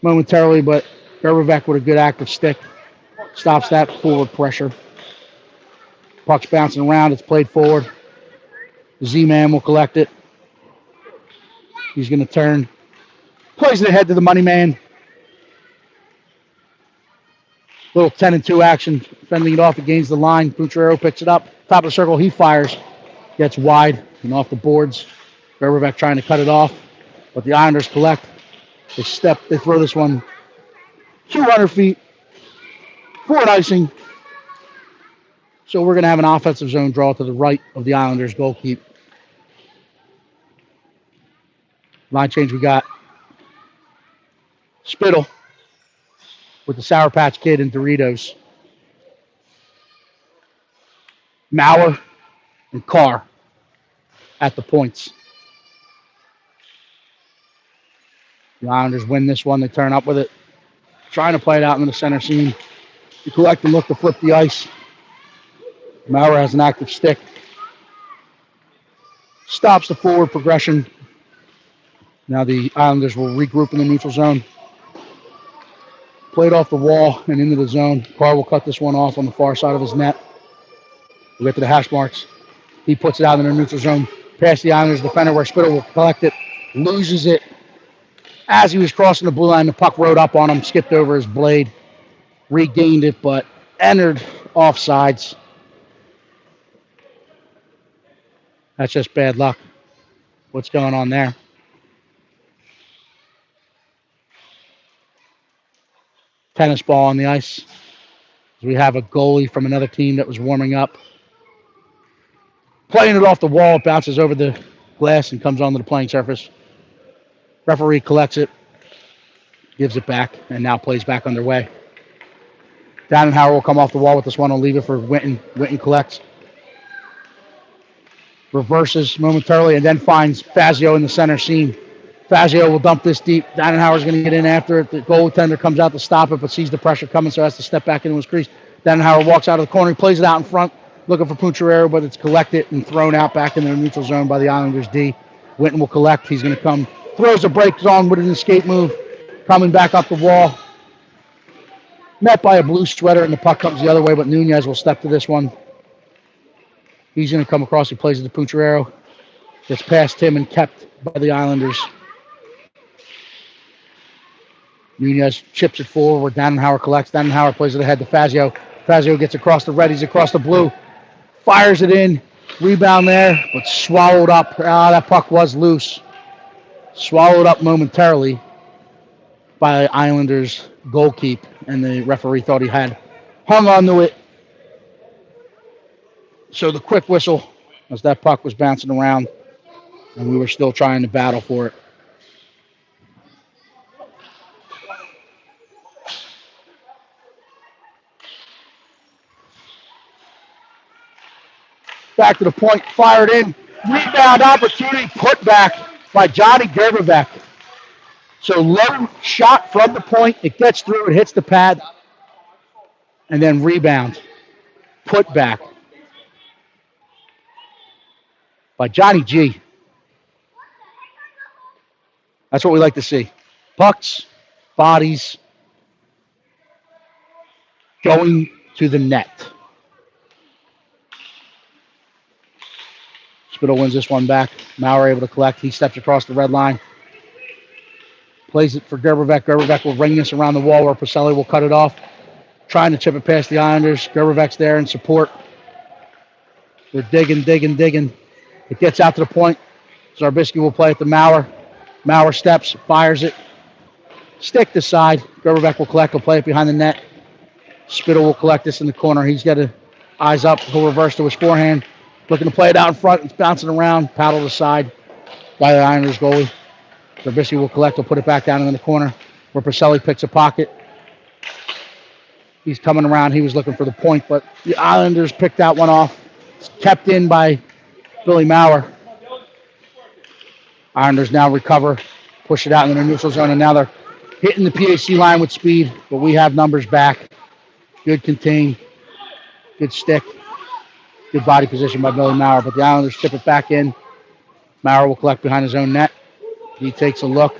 momentarily, but Gerberbeck with a good active stick stops that forward pressure. Puck's bouncing around. It's played forward. The Z-Man will collect it. He's going to turn. Plays it ahead to the money man. Little 10-2 action. Fending it off. It gains the line. Pucciarello picks it up. Top of the circle. He fires. Gets wide and off the boards. Gerberbeck trying to cut it off. But the Islanders collect. They throw this one 200 feet for icing. So we're going to have an offensive zone draw to the right of the Islanders goal keep. Line change, we got Spittle with the Sour Patch Kid and Doritos. Maurer and Carr at the points. The Islanders win this one. They turn up with it. Trying to play it out in the center seam. You collect and look to flip the ice. Maurer has an active stick. Stops the forward progression. Now the Islanders will regroup in the neutral zone. Played off the wall and into the zone. Carr will cut this one off on the far side of his net. We get to the hash marks. He puts it out in the neutral zone. Past the Islanders defender where Spittle will collect it. Loses it. As he was crossing the blue line, the puck rode up on him, skipped over his blade, regained it, but entered offsides. That's just bad luck. What's going on there? Tennis ball on the ice. We have a goalie from another team that was warming up. Playing it off the wall, it bounces over the glass and comes onto the playing surface. Referee collects it, gives it back, and now plays back underway. Dannenhauer will come off the wall with this one. He'll leave it for Winton. Winton collects. Reverses momentarily and then finds Fazio in the center seam. Fazio will dump this deep. Dannenhauer's going to get in after it. The goaltender comes out to stop it, but sees the pressure coming, so has to step back into his crease. Dannenhauer walks out of the corner. He plays it out in front, looking for Pucciarello, but it's collected and thrown out back in the neutral zone by the Islanders D. Winton will collect. He's going to come, throws a break on with an escape move, coming back up the wall. Met by a blue sweater, and the puck comes the other way, but Nunez will step to this one. He's going to come across. He plays it to Pucciarello. Gets past him and kept by the Islanders. Nunez chips it forward where Dannenhauer collects. Dannenhauer plays it ahead to Fazio. Fazio gets across the red. He's across the blue. Fires it in. Rebound there, but swallowed up. That puck was loose. Swallowed up momentarily by Islanders goalkeep, and the referee thought he had hung onto it. So the quick whistle as that puck was bouncing around, and we were still trying to battle for it. Back to the point, fired in. Rebound opportunity, put back by Johnny Gerberbeck. So low shot from the point. It gets through, it hits the pad, and then rebound. Put back by Johnny G. That's what we like to see. Pucks, bodies, going to the net. Spittle wins this one back. Maurer able to collect. He steps across the red line. Plays it for Gerberbeck. Gerberbeck will ring this around the wall where Pacelli will cut it off. Trying to chip it past the Islanders. Gerberbeck's there in support. They're digging. It gets out to the point. Zarbisky will play it to Maurer. Maurer steps, fires it. Stick to side. Gerberbeck will collect. He'll play it behind the net. Spittle will collect this in the corner. He's got to eyes up. He'll reverse to his forehand. Looking to play it out in front. It's bouncing around. Paddle aside by the Islanders goalie. Zarbisky will collect. He'll put it back down in the corner where Pacelli picks a pocket. He's coming around. He was looking for the point, but the Islanders picked that one off. It's kept in by Billy Maurer. Islanders now recover, push it out in the neutral zone, and now they're hitting the PHC line with speed, but we have numbers back. Good contain, good stick, good body position by Billy Maurer, but the Islanders chip it back in. Maurer will collect behind his own net. He takes a look.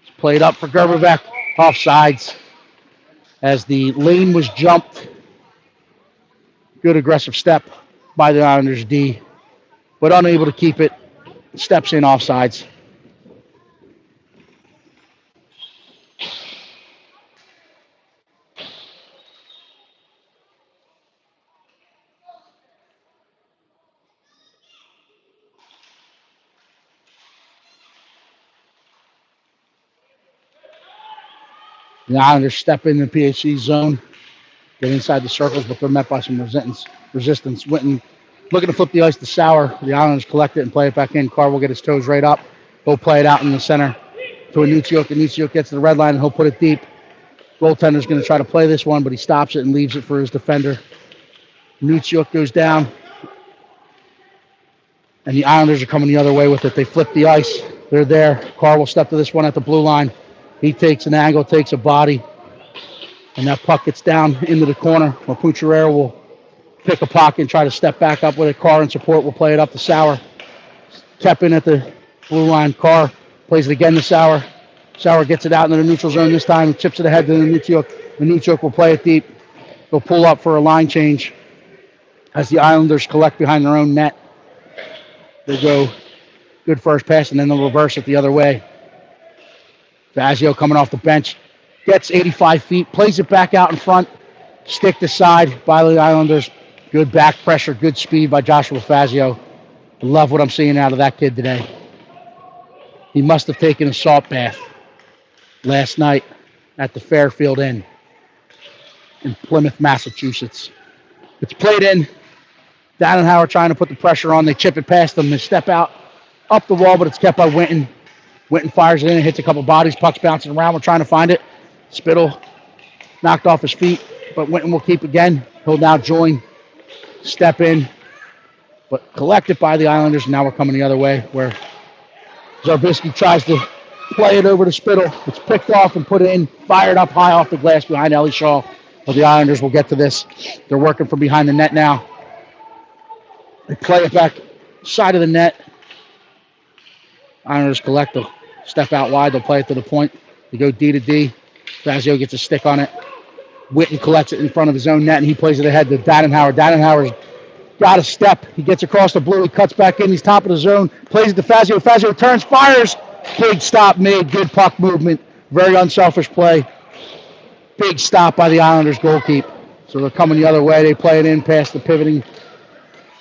It's played up for Gerberbeck, offsides as the lane was jumped. Good aggressive step by the Islanders D, but unable to keep it. Steps in offsides. The Islanders step in the PHC zone, get inside the circles, but they're met by some resistance. Winton looking to flip the ice to Sauer. The Islanders collect it and play it back in. Carr will get his toes right up. He'll play it out in the center to Anucciok. Anucciok gets to the red line and he'll put it deep. Goaltender's going to try to play this one, but he stops it and leaves it for his defender. Anucciok goes down, and the Islanders are coming the other way with it. They flip the ice. They're there. Carr will step to this one at the blue line. He takes an angle, takes a body, and that puck gets down into the corner where Pucciarero will pick a pocket and try to step back up with it. Carr in support will play it up to Sauer. Kept in at the blue line. Carr plays it again to Sauer. Sauer gets it out into the neutral zone this time and chips it ahead to Anucciok. Anucciok will play it deep. They'll pull up for a line change as the Islanders collect behind their own net. They go good first pass, and then they'll reverse it the other way. Fazio coming off the bench, gets 85 feet, plays it back out in front, stick to side by the Islanders. Good back pressure, good speed by Joshua Fazio. I love what I'm seeing out of that kid today. He must have taken a salt bath last night at the Fairfield Inn in Plymouth, Massachusetts. It's played in. Dannenhauer trying to put the pressure on. They chip it past them. They step out up the wall, but it's kept by Winton. Winton fires it in and hits a couple bodies. Puck's bouncing around. We're trying to find it. Spittle knocked off his feet, but Winton will keep again. He'll now join, step in, but collected by the Islanders. And now we're coming the other way where Zarbisky tries to play it over to Spittle. It's picked off and put in, fired up high off the glass behind Ellie Shaw. But the Islanders will get to this. They're working from behind the net now. They play it back side of the net. Islanders collect. They'll step out wide. They'll play it to the point. They go D to D. Fazio gets a stick on it. Winton collects it in front of his own net, and he plays it ahead to Dannenhauer. Dannenhauer's got a step. He gets across the blue. He cuts back in. He's top of the zone. Plays it to Fazio. Fazio turns, fires. Big stop made. Good puck movement. Very unselfish play. Big stop by the Islanders goalkeeper. So they're coming the other way. They play it in past the pivoting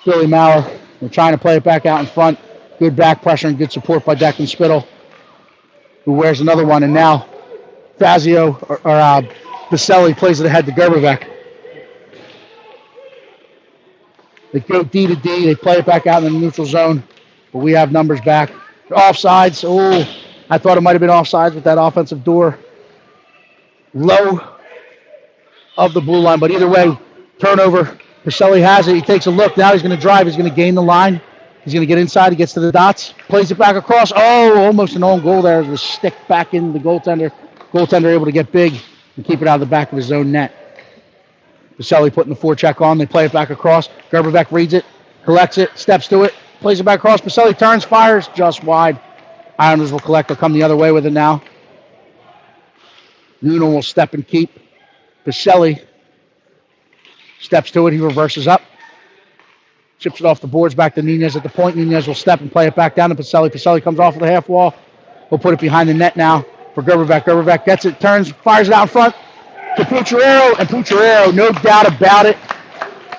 Billy Maurer. They're trying to play it back out in front. Good back pressure and good support by Declan Spittle, who wears another one. And now Fazio or Baselli plays it ahead to Gerberbeck. They go D to D. They play it back out in the neutral zone, but we have numbers back. Offsides. Oh, I thought it might have been offsides with that offensive door. Low of the blue line, but either way, turnover. Baselli has it. He takes a look. Now he's going to drive. He's going to gain the line. He's going to get inside. He gets to the dots. Plays it back across. Oh, almost an own goal there. It was a stick back into the goaltender. Goaltender able to get big and keep it out of the back of his own net. Baselli putting the forecheck on. They play it back across. Gerberbeck reads it, collects it, steps to it, plays it back across. Baselli turns, fires just wide. Islanders will collect. They'll come the other way with it now. Nuno will step and keep. Baselli steps to it. He reverses up. Chips it off the boards back to Nunez at the point. Nunez will step and play it back down to Baselli. Baselli comes off of the half wall. We'll put it behind the net now for Gerberbeck. Gerberbeck gets it, turns, fires it out in front to Pucciarero. And Pucciarero, no doubt about it,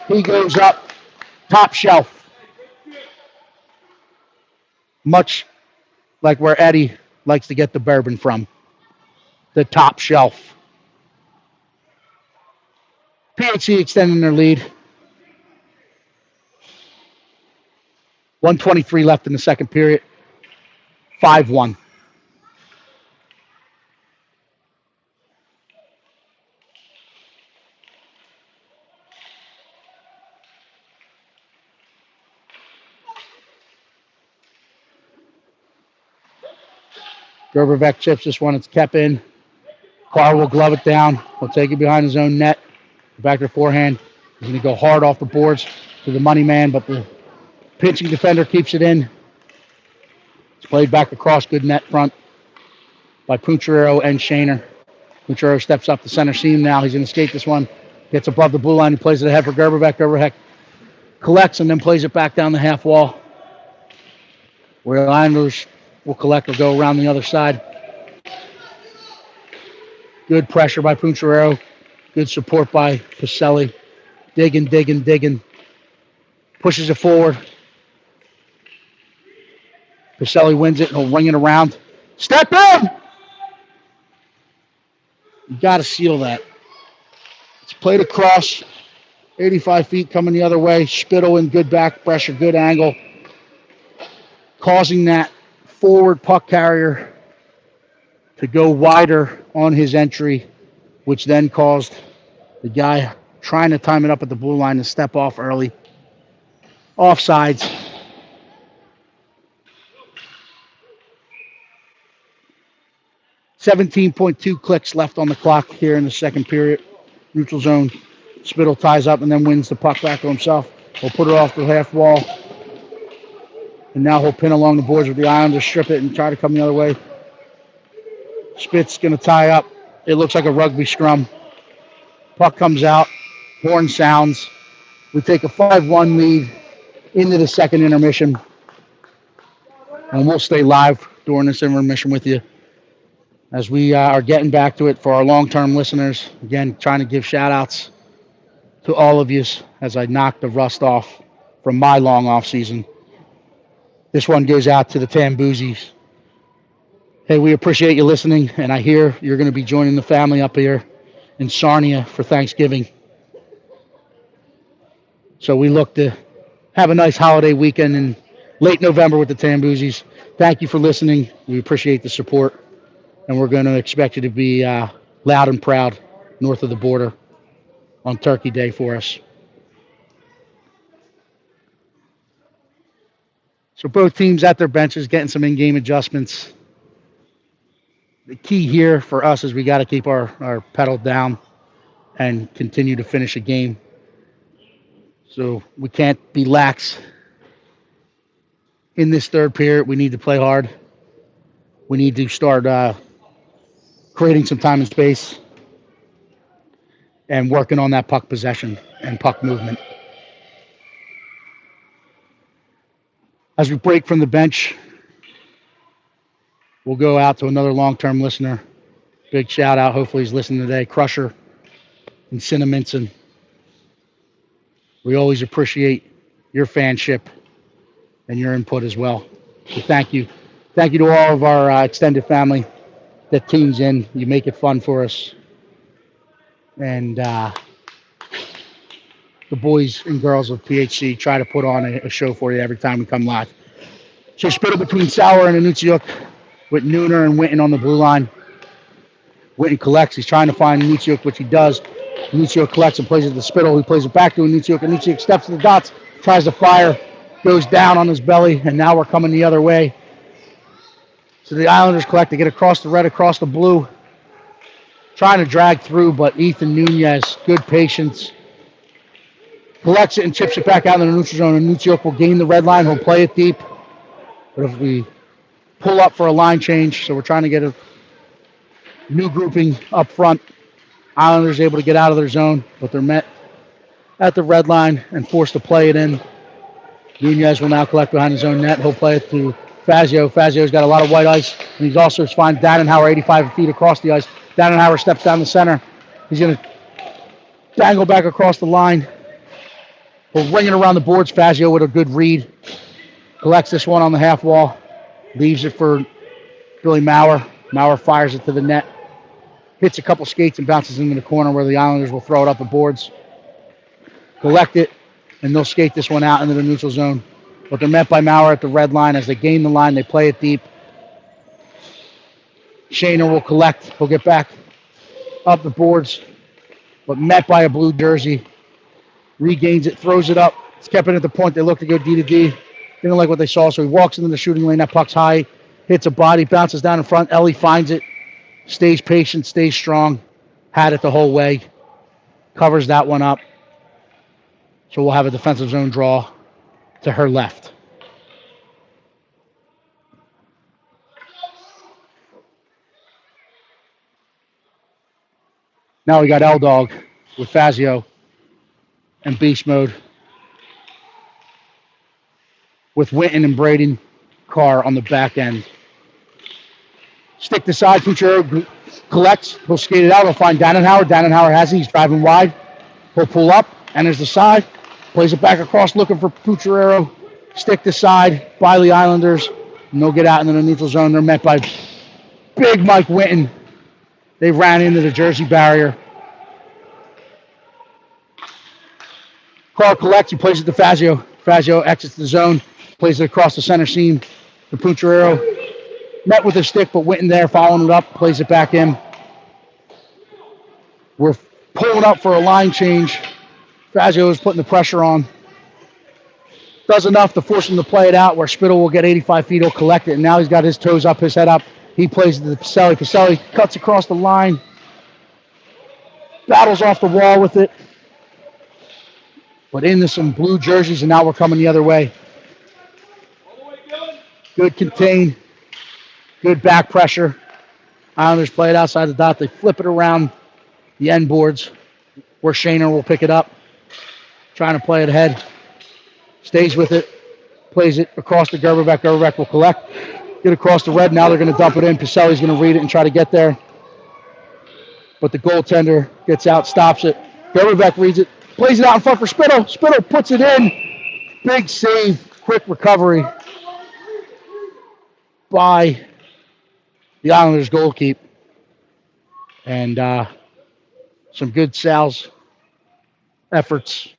he goes up top shelf. Much like where Eddie likes to get the bourbon from. The top shelf. PHC extending their lead. 1:23 left in the second period. 5-1. Gerberbeck chips this one. It's kept in. Carr will glove it down. He'll take it behind his own net. Back to forehand. He's going to go hard off the boards to the money man, but the pinching defender keeps it in. It's played back across. Good net front by Puncherero and Shaner. Puncherero steps up the center seam now. He's going to skate this one. Gets above the blue line. He plays it ahead for Gerberbeck. Gerberbeck collects and then plays it back down the half wall, where the Islanders will collect or go around the other side. Good pressure by Puncherero. Good support by Pacelli. Digging. Pushes it forward. Pacelli wins it and he'll ring it around. Step in! You got to seal that. It's played across. 85 feet coming the other way. Spittle in good back pressure, good angle. Causing that forward puck carrier to go wider on his entry, which then caused the guy trying to time it up at the blue line to step off early. Offsides. .2 clicks left on the clock here in the second period. Neutral zone. Spittle ties up and then wins the puck back to himself. He'll put it off the half wall. And now he'll pin along the boards with the Islanders, strip it, and try to come the other way. Spit's going to tie up. It looks like a rugby scrum. Puck comes out. Horn sounds. We take a 5-1 lead into the second intermission. And we'll stay live during this intermission with you as we are getting back to it for our long-term listeners. Again, trying to give shout-outs to all of you as I knock the rust off from my long off season. This one goes out to the Tamboozis. Hey, we appreciate you listening, and I hear you're going to be joining the family up here in Sarnia for Thanksgiving. So we look to have a nice holiday weekend in late November with the Tamboozis. Thank you for listening. We appreciate the support, and we're going to expect you to be loud and proud north of the border on Turkey Day for us. So both teams at their benches getting some in-game adjustments. The key here for us is we got to keep our pedal down and continue to finish a game. So we can't be lax in this third period. We need to play hard. We need to start creating some time and space and working on that puck possession and puck movement. As we break from the bench, we'll go out to another long-term listener. Big shout out. Hopefully he's listening today. Crusher in Cinnaminson. We always appreciate your fanship and your input as well. So thank you. Thank you to all of our extended family that tunes in. You make it fun for us. And the boys and girls of PHC try to put on a show for you every time we come live. So Spittle between Sauer and Anutsiuk with Nooner and Winton on the blue line. Winton collects. He's trying to find Anutsiuk, which he does. Anutsiuk collects and plays it to Spittle. He plays it back to Anutsiuk. Anutsiuk steps to the dots, tries to fire, goes down on his belly, and now we're coming the other way. So the Islanders collect. They get across the red, across the blue. Trying to drag through, but Ethan Nunez, good patience. Collects it and chips it back out in the neutral zone. And Anutsiuk will gain the red line. He'll play it deep. But if we pull up for a line change, so we're trying to get a new grouping up front. Islanders able to get out of their zone, but they're met at the red line and forced to play it in. Nunez will now collect behind his own net. He'll play it to Fazio. Fazio's got a lot of white ice, and he's also finds Dannenhauer 85 feet across the ice. Dannenhauer steps down the center. He's going to dangle back across the line. We'll ring it around the boards. Fazio with a good read. Collects this one on the half wall. Leaves it for Billy Maurer. Maurer fires it to the net. Hits a couple skates and bounces into the corner where the Islanders will throw it up the boards. Collect it, and they'll skate this one out into the neutral zone. But they're met by Maurer at the red line. As they gain the line, they play it deep. Shaner will collect. He'll get back up the boards, but met by a blue jersey. Regains it, throws it up. It's kept it at the point. They look to go D to D. Didn't like what they saw, so he walks into the shooting lane. That puck's high. hits a body, bounces down in front. Ellie finds it, stays patient, stays strong, had it the whole way, covers that one up. So we'll have a defensive zone draw to her left. Now we got L-Dog with Fazio and Beast Mode with Winton and Braden Carr on the back end. Stick to side, Future collects, he'll skate it out, he'll find Dannenhauer. Dannenhauer has it, he's driving wide. He'll pull up, enters the side, plays it back across looking for Futurero. Stick to side, Biley Islanders, and they'll get out into the neutral zone. They're met by big Mike Winton. They ran into the Jersey barrier. Carr collects, he plays it to Fazio. Fazio exits the zone, plays it across the center seam to Futurero. Met with a stick, but Winton there, following it up, plays it back in. We're pulling up for a line change. Fazio is putting the pressure on. Does enough to force him to play it out where Spittle will get 85 feet, he'll collect it, and now he's got his toes up, his head up. He plays it to Pacelli. Pacelli cuts across the line, battles off the wall with it, but into some blue jerseys, and now we're coming the other way. Good contain, good back pressure. Islanders play it outside the dot. They flip it around the end boards where Shaner will pick it up, trying to play it ahead. Stays with it, plays it across to Gerberbeck. Gerberbeck will collect, get across the red. Now they're going to dump it in. Pacelli's going to read it and try to get there. But the goaltender gets out, stops it. Gerberbeck reads it, plays it out in front for Spittle. Spittle puts it in. Big save, quick recovery by the Islanders goalkeeper. And some good Sal's efforts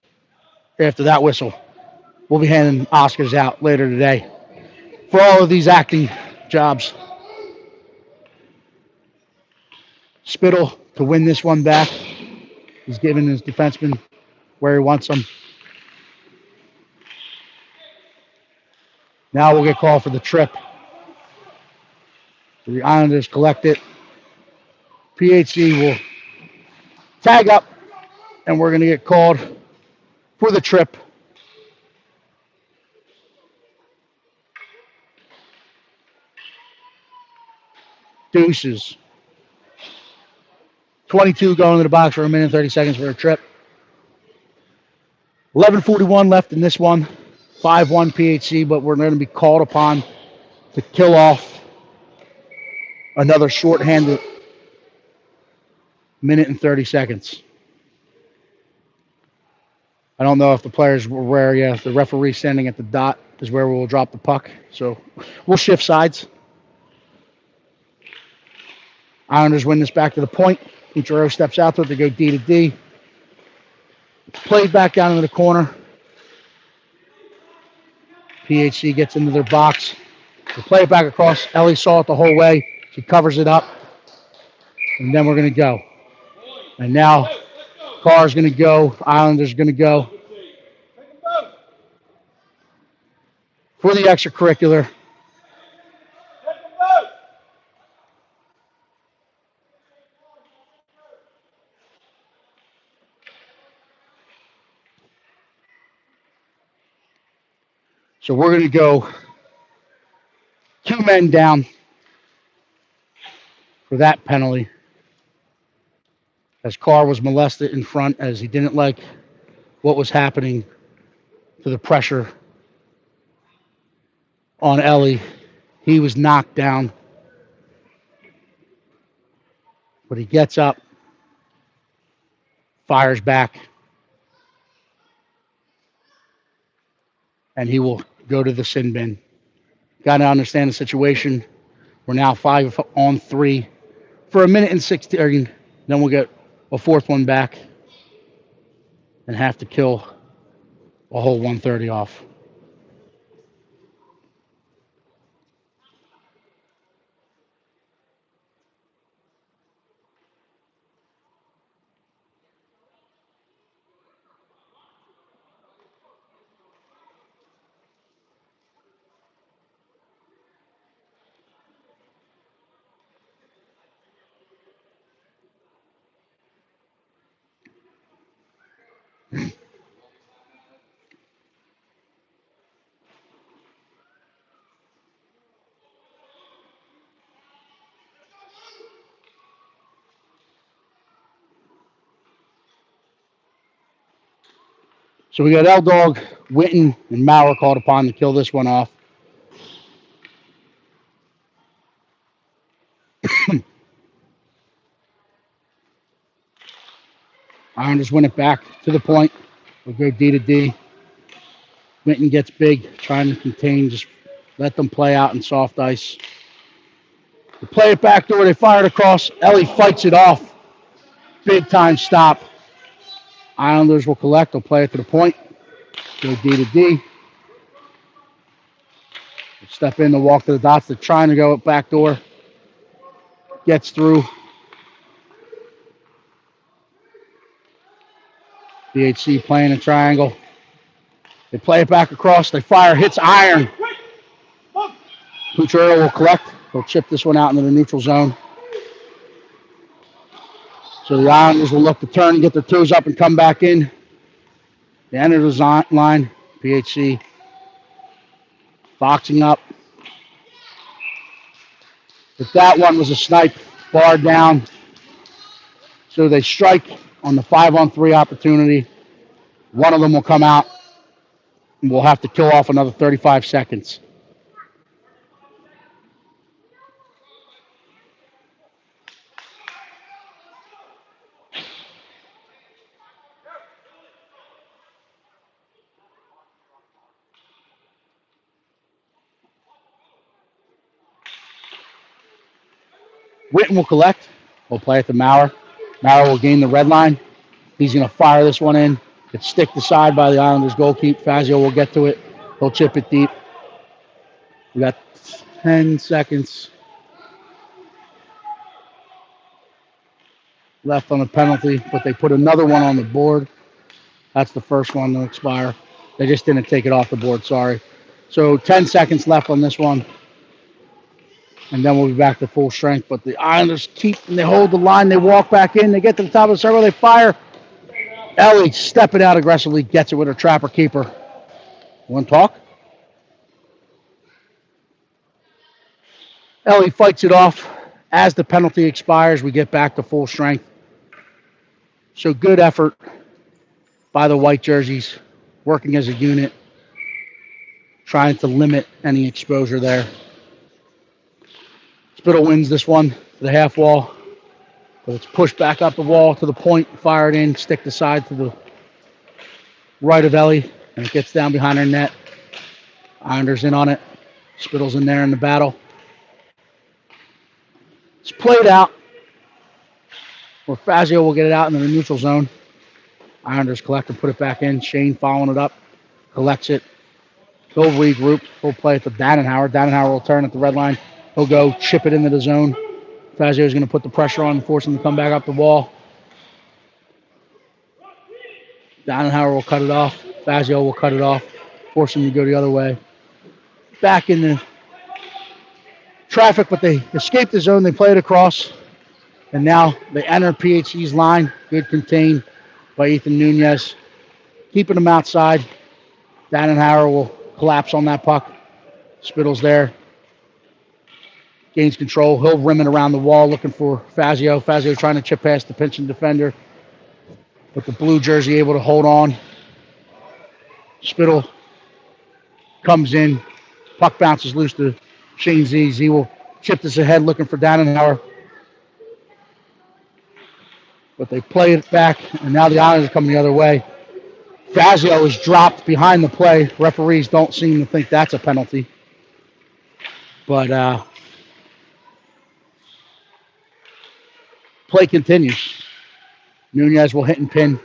after that whistle. We'll be handing Oscars out later today for all of these acting jobs. Spittle to win this one back. He's giving his defenseman where he wants them. Now we'll get called for the trip. The Islanders collect it. PHC will tag up, and we're going to get called for the trip. Deuces. 22 going to the box for a minute and 30 seconds for a trip. 11:41 left in this one. 5-1 PHC, but we're going to be called upon to kill off another shorthanded minute and 30 seconds. I don't know if the players were where, yeah, the referee standing at the dot is where we'll drop the puck. So we'll shift sides. Islanders win this back to the point. Futurero steps out there to go D to D. Played back down into the corner. PHC gets into their box. They play it back across. Ellie saw it the whole way. She covers it up. And then we're going to go. And now Carr's going to go. Islanders going to go. For the extracurricular. So we're going to go 2 men down for that penalty. As Carr was molested in front, as he didn't like what was happening to the pressure on Ellie. He was knocked down. But he gets up, fires back, and he will go to the sin bin. Got to understand the situation. We're now 5-on-3 for a minute and 16. Then we'll get a fourth one back and have to kill a whole 130 off. So we got L-Dog, Witten, and Maurer called upon to kill this one off. Islanders win it back to the point. We'll go D to D. Witten gets big, trying to contain, just let them play out in soft ice. They play it back door, they fire it across. Ellie fights it off. Big time stop. Islanders will collect, they'll play it to the point. Go D to D. Step in to walk to the dots. They're trying to go back door. Gets through. PHC playing a triangle. They play it back across. They fire, hits iron. Cucurella will collect. They'll chip this one out into the neutral zone. So the Islanders will look to turn, get their toes up, and come back in. They enter the line. PHC boxing up. But that one was a snipe, bar down. So they strike on the 5-on-3 opportunity. One of them will come out, and we'll have to kill off another 35 seconds. Witten will collect. We'll play it to Maurer. Maurer will gain the red line. He's going to fire this one in. It's sticked aside by the Islanders goalkeeper. Fazio will get to it. He'll chip it deep. We got 10 seconds left on the penalty, but they put another one on the board. That's the first one to expire. They just didn't take it off the board, sorry. So 10 seconds left on this one. And then we'll be back to full strength. But the Islanders they hold the line. They walk back in. They get to the top of the circle. They fire. Ellie stepping out aggressively, gets it with her trapper keeper. Want to talk? Ellie fights it off. As the penalty expires, we get back to full strength. So good effort by the white jerseys, working as a unit, trying to limit any exposure there. Spittle wins this one to the half wall. But it's pushed back up the wall to the point, fired in, stick the side to the right of Ellie, and it gets down behind her net. Islanders in on it. Spittle's in there in the battle. It's played out where Fazio will get it out into the neutral zone. Islanders collect and put it back in. Shane following it up, collects it. He'll regroup. He'll play it to Dannenhauer. Dannenhauer will turn at the red line. He'll go chip it into the zone. Fazio is going to put the pressure on and force him to come back up the wall. Dannenhauer will cut it off. Fazio will cut it off, force him to go the other way. Back in the traffic, but they escape the zone. They play it across. And now they enter PHC's line. Good contained by Ethan Nunez. Keeping them outside. Dannenhauer will collapse on that puck. Spittle's there. Gains control. He'll rim it around the wall looking for Fazio. Fazio trying to chip past the pinching defender. But the blue jersey able to hold on. Spittle comes in. Puck bounces loose to Shane Z. Z will chip this ahead looking for Dannenhauer. But they play it back, and now the Islanders are coming the other way. Fazio is dropped behind the play. Referees don't seem to think that's a penalty. But play continues. Nunez will hit and pin,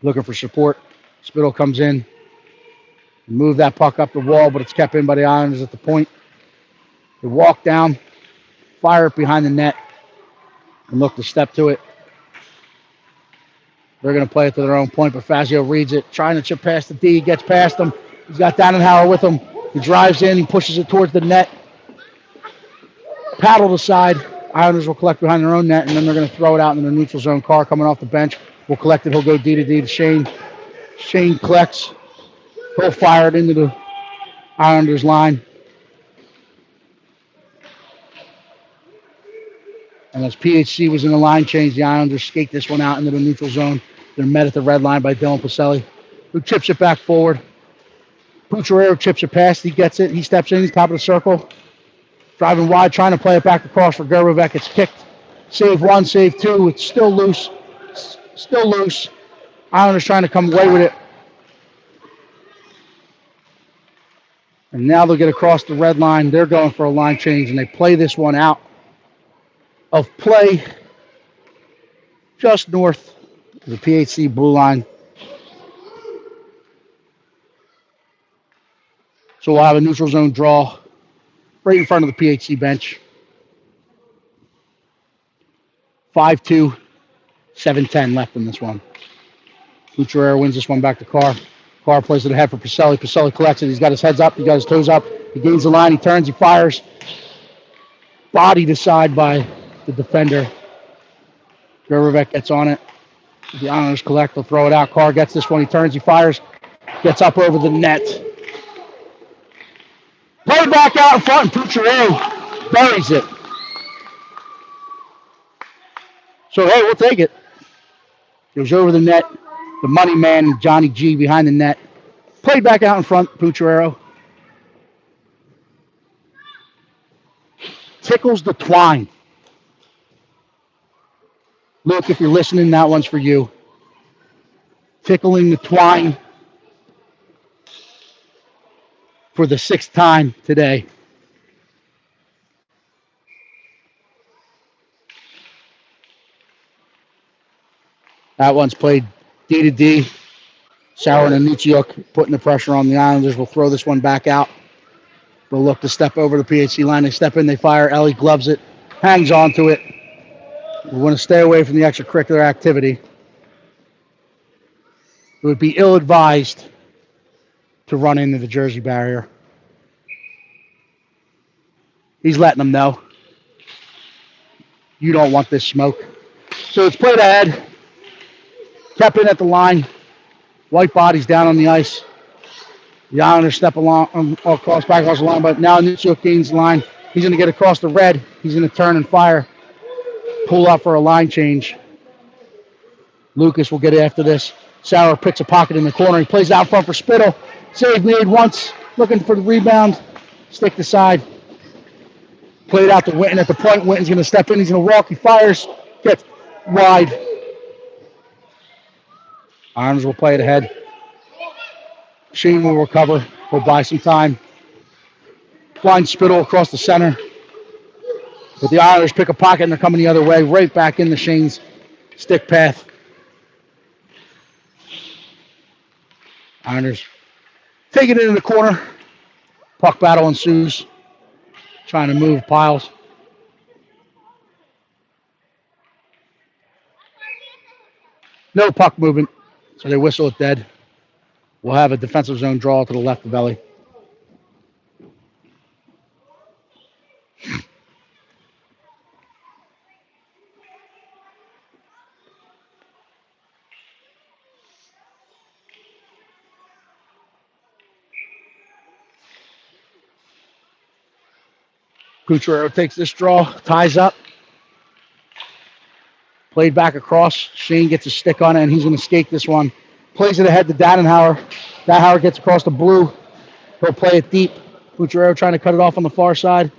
looking for support. Spittle comes in, move that puck up the wall, but it's kept in by the Islanders at the point. They walk down, fire it behind the net, and look to step to it. They're going to play it to their own point, but Fazio reads it, trying to chip past the D, gets past him. He's got Dannenhauer with him. He drives in, he pushes it towards the net. Paddle aside. Islanders will collect behind their own net, and then they're going to throw it out in the neutral zone. Carr coming off the bench will collect it. He'll go D to D to Shane. Shane collects. He'll fire it into the Islanders line. And as PHC was in the line change, the Islanders skate this one out into the neutral zone. They're met at the red line by Dylan Pacelli, who chips it back forward. Pucciarero chips it past. He gets it. He steps in. He's top of the circle. Driving wide, trying to play it back across for Gerbovic. It's kicked. Save one, save two. It's still loose. Still loose. Islanders trying to come away with it. And now they'll get across the red line. They're going for a line change, and they play this one out of play just north of the PHC blue line. So we'll have a neutral zone draw right in front of the PHC bench. 5-2, 7-10 left in this one. Pucciarero wins this one back to Carr. Carr plays it ahead for Pacelli. Pacelli collects it. He's got his heads up. He got his toes up. He gains the line. He turns. He fires. Bodied aside by the defender. Gerbovic gets on it. The Islanders collect. They'll throw it out. Carr gets this one. He turns. He fires. Gets up over the net. Play back out in front, and Pucciarero buries it. So, hey, we'll take it. Goes over the net. The money man, Johnny G, behind the net. Played back out in front, Pucciarero. Tickles the twine. Look, if you're listening, that one's for you. Tickling the twine for the 6th time today. That one's played D to D. Sauer and Anichiuk putting the pressure on the Islanders. Will throw this one back out. They'll look to step over the PHC line. They step in, they fire. Ellie gloves it, hangs on to it. We want to stay away from the extracurricular activity. It would be ill-advised to run into the jersey barrier. He's letting them know. You don't want this smoke. So it's played ahead. Kept in at the line. White bodies down on the ice. The Islanders step along across back across the line, but now Anichiuk gains the line. He's going to get across the red. He's going to turn and fire. Pull up for a line change. Lucas will get it after this. Sauer picks a pocket in the corner. He plays out front for Spittle. Save made once. Looking for the rebound. Stick to side. Played out to Witten at the point. Witten's going to step in. He's going to walk. He fires. Gets wide. Islanders will play it ahead. Shane will recover. He'll buy some time. Finds Spittle across the center. But the Islanders pick a pocket and they're coming the other way. Right back into Shane's stick path. Islanders take it into the corner. Puck battle ensues. Trying to move Piles. No puck movement. So they whistle it dead. We'll have a defensive zone draw to the left of Ellie. Pucciarero takes this draw, ties up. Played back across. Shane gets a stick on it, and he's going to skate this one. Plays it ahead to Dadenhauer. Dadenhauer gets across the blue. He'll play it deep. Pucciarero trying to cut it off on the far side.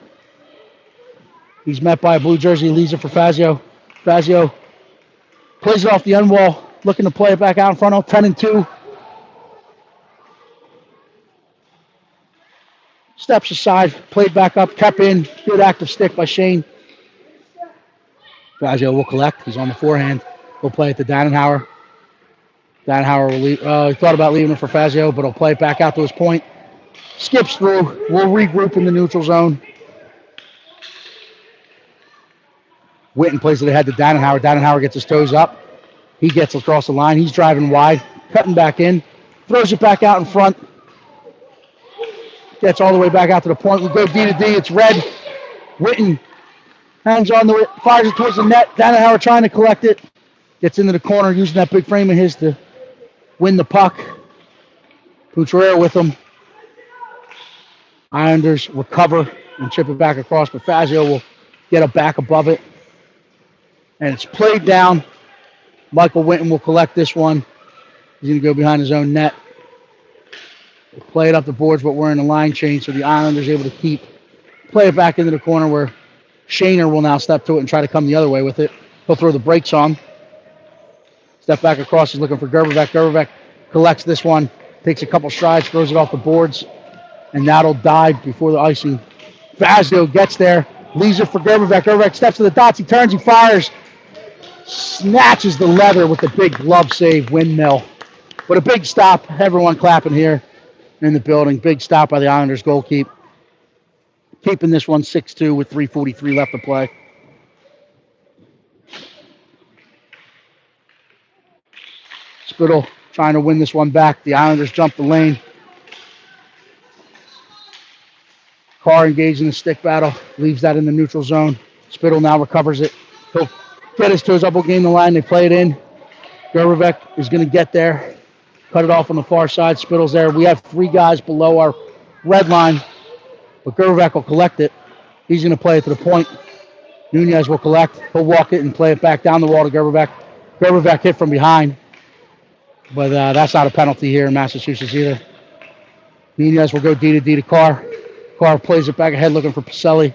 He's met by a blue jersey. Leaves it for Fazio. Fazio plays it off the end wall. Looking to play it back out in front of 10-2. Steps aside. Played back up. Kept in. Good active stick by Shane. Fazio will collect. He's on the forehand. He'll play it to Dadenhauer. Dadenhauer will leave. He thought about leaving it for Fazio, but he'll play it back out to his point. Skips through. We'll regroup in the neutral zone. Witten plays it ahead to Dadenhauer. Dadenhauer gets his toes up. He gets across the line. He's driving wide. Cutting back in. Throws it back out in front. Gets all the way back out to the point. We go D to D. It's red. Witten hangs on to it. Fires it towards the net. Dadenhauer trying to collect it. Gets into the corner using that big frame of his to win the puck. Pucciarello with him. Islanders recover and chip it back across, but Fazio will get a back above it. And it's played down. Michael Winton will collect this one. He's going to go behind his own net. We'll play it up the boards, but we're in a line change, so the Islanders able to play it back into the corner where Shaner will now step to it and try to come the other way with it. He'll throw the brakes on. Step back across. He's looking for Gerberbeck. Gerberbeck collects this one, takes a couple strides, throws it off the boards, and that'll dive before the icing. Fazio gets there, leaves it for Gerberbeck. Gerberbeck steps to the dots. He turns, he fires, snatches the leather with the big glove save, windmill. But a big stop. Everyone clapping here in the building. Big stop by the Islanders goalkeeper. Keeping this one 6-2 with 3:43 left to play. Spittle trying to win this one back. The Islanders jump the lane. Carr engaged in the stick battle. Leaves that in the neutral zone. Spittle now recovers it. He'll get his toes up. Will gain the line. They play it in. Gerberbeck is going to get there. Cut it off on the far side. Spittle's there. We have 3 guys below our red line. But Gerberbeck will collect it. He's going to play it to the point. Nunez will collect. He'll walk it and play it back down the wall to Gerberbeck. Gerberbeck hit from behind. But that's not a penalty here in Massachusetts either. Nunez will go D to D to Carr. Carr plays it back ahead looking for Pacelli.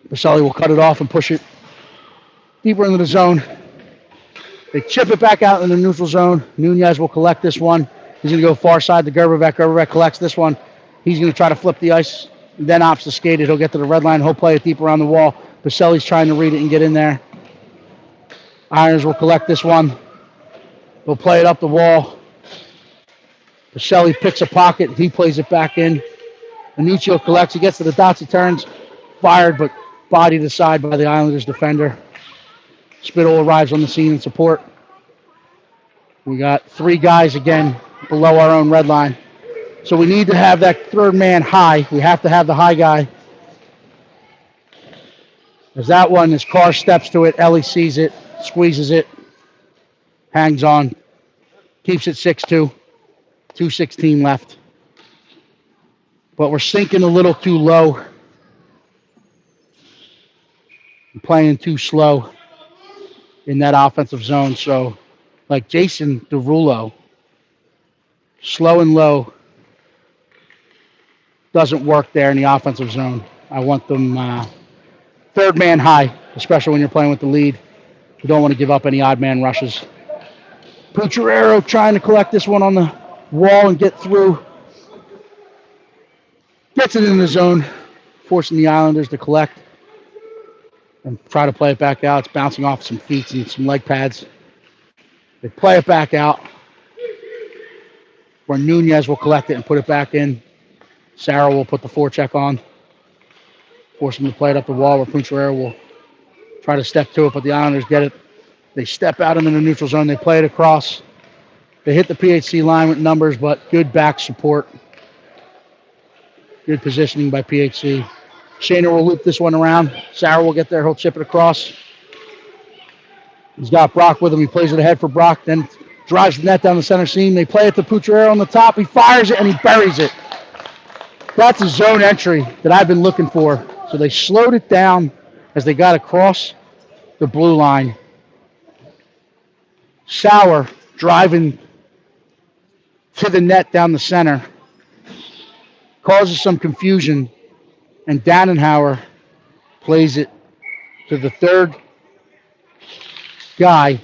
Pacelli will cut it off and push it deeper into the zone. They chip it back out in the neutral zone. Nunez will collect this one. He's going to go far side to Gerberbeck. Gerberbeck collects this one. He's going to try to flip the ice, then opts to skate it. He'll get to the red line. He'll play it deep around the wall. Pacelli's trying to read it and get in there. Irons will collect this one. He'll play it up the wall. Pacelli picks a pocket. He plays it back in. Anuccio collects. He gets to the dots. He turns. Fired, but bodied aside by the Islanders defender. Spittle arrives on the scene in support. We got 3 guys again below our own red line. So we need to have that third man high. We have to have the high guy. As that one, as Carr steps to it, Ellie sees it, squeezes it, hangs on, keeps it 6-2, 2:16 left. But we're sinking a little too low. We're playing too slow in that offensive zone. So, like Jason Derulo, slow and low doesn't work there in the offensive zone. I want them third man high, especially when you're playing with the lead. You don't want to give up any odd man rushes. Pucciarello trying to collect this one on the wall and get through. Gets it in the zone, forcing the Islanders to collect and try to play it back out. It's bouncing off some feet and some leg pads. They play it back out where Nunez will collect it and put it back in. Sarah will put the forecheck on, force him to play it up the wall where Pucciarello will try to step to it, but the Islanders get it. They step out into the neutral zone. They play it across. They hit the PHC line with numbers, but good back support. Good positioning by PHC. Shaner will loop this one around. Sarah will get there. He'll chip it across. He's got Brock with him. He plays it ahead for Brock, then drives the net down the center seam. They play it to Pucciarello on the top. He fires it, and he buries it. That's a zone entry that I've been looking for. So they slowed it down as they got across the blue line. Sauer driving to the net down the center. Causes some confusion. And Dannenhauer plays it to the third guy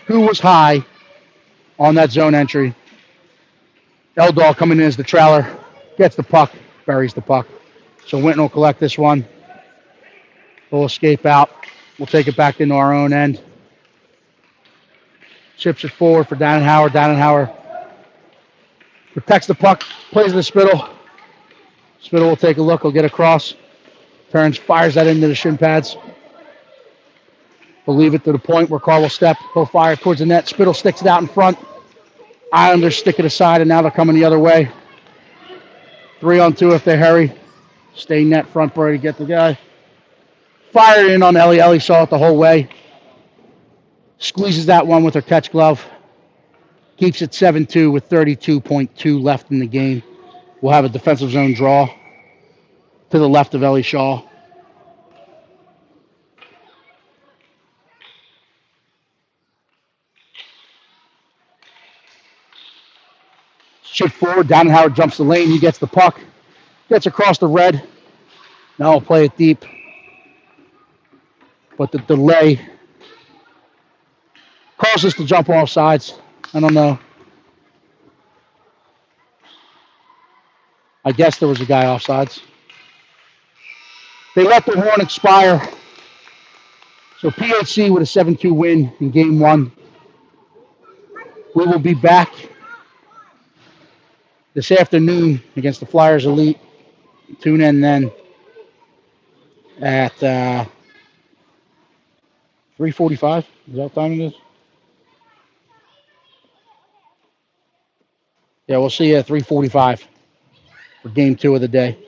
who was high on that zone entry. Eldall coming in as the trailer. Gets the puck, buries the puck. So Winton will collect this one. We'll escape out. We'll take it back into our own end. Chips it forward for Dannenhauer. Dannenhauer protects the puck, plays the Spittle. Spittle will take a look. He'll get across. Turns, fires that into the shin pads. We'll leave it to the point where Carr will step. He'll fire towards the net. Spittle sticks it out in front. Islanders stick it aside, and now they're coming the other way. 3-on-2 if they hurry. Stay net front, Brody, get the guy. Fire in on Ellie. Ellie saw it the whole way. Squeezes that one with her catch glove. Keeps it 7-2 with 32.2 left in the game. We'll have a defensive zone draw to the left of Ellie Shaw. Shift forward. Down Howard jumps the lane. He gets the puck. Gets across the red. Now we'll play it deep. But the delay causes us to jump off sides. I don't know. I guess there was a guy off sides. They let the horn expire. So PHC with a 7-2 win in game one. We will be back this afternoon against the Flyers Elite. Tune in then at 3:45. Is that what time it is? Yeah, we'll see you at 3:45 for game two of the day.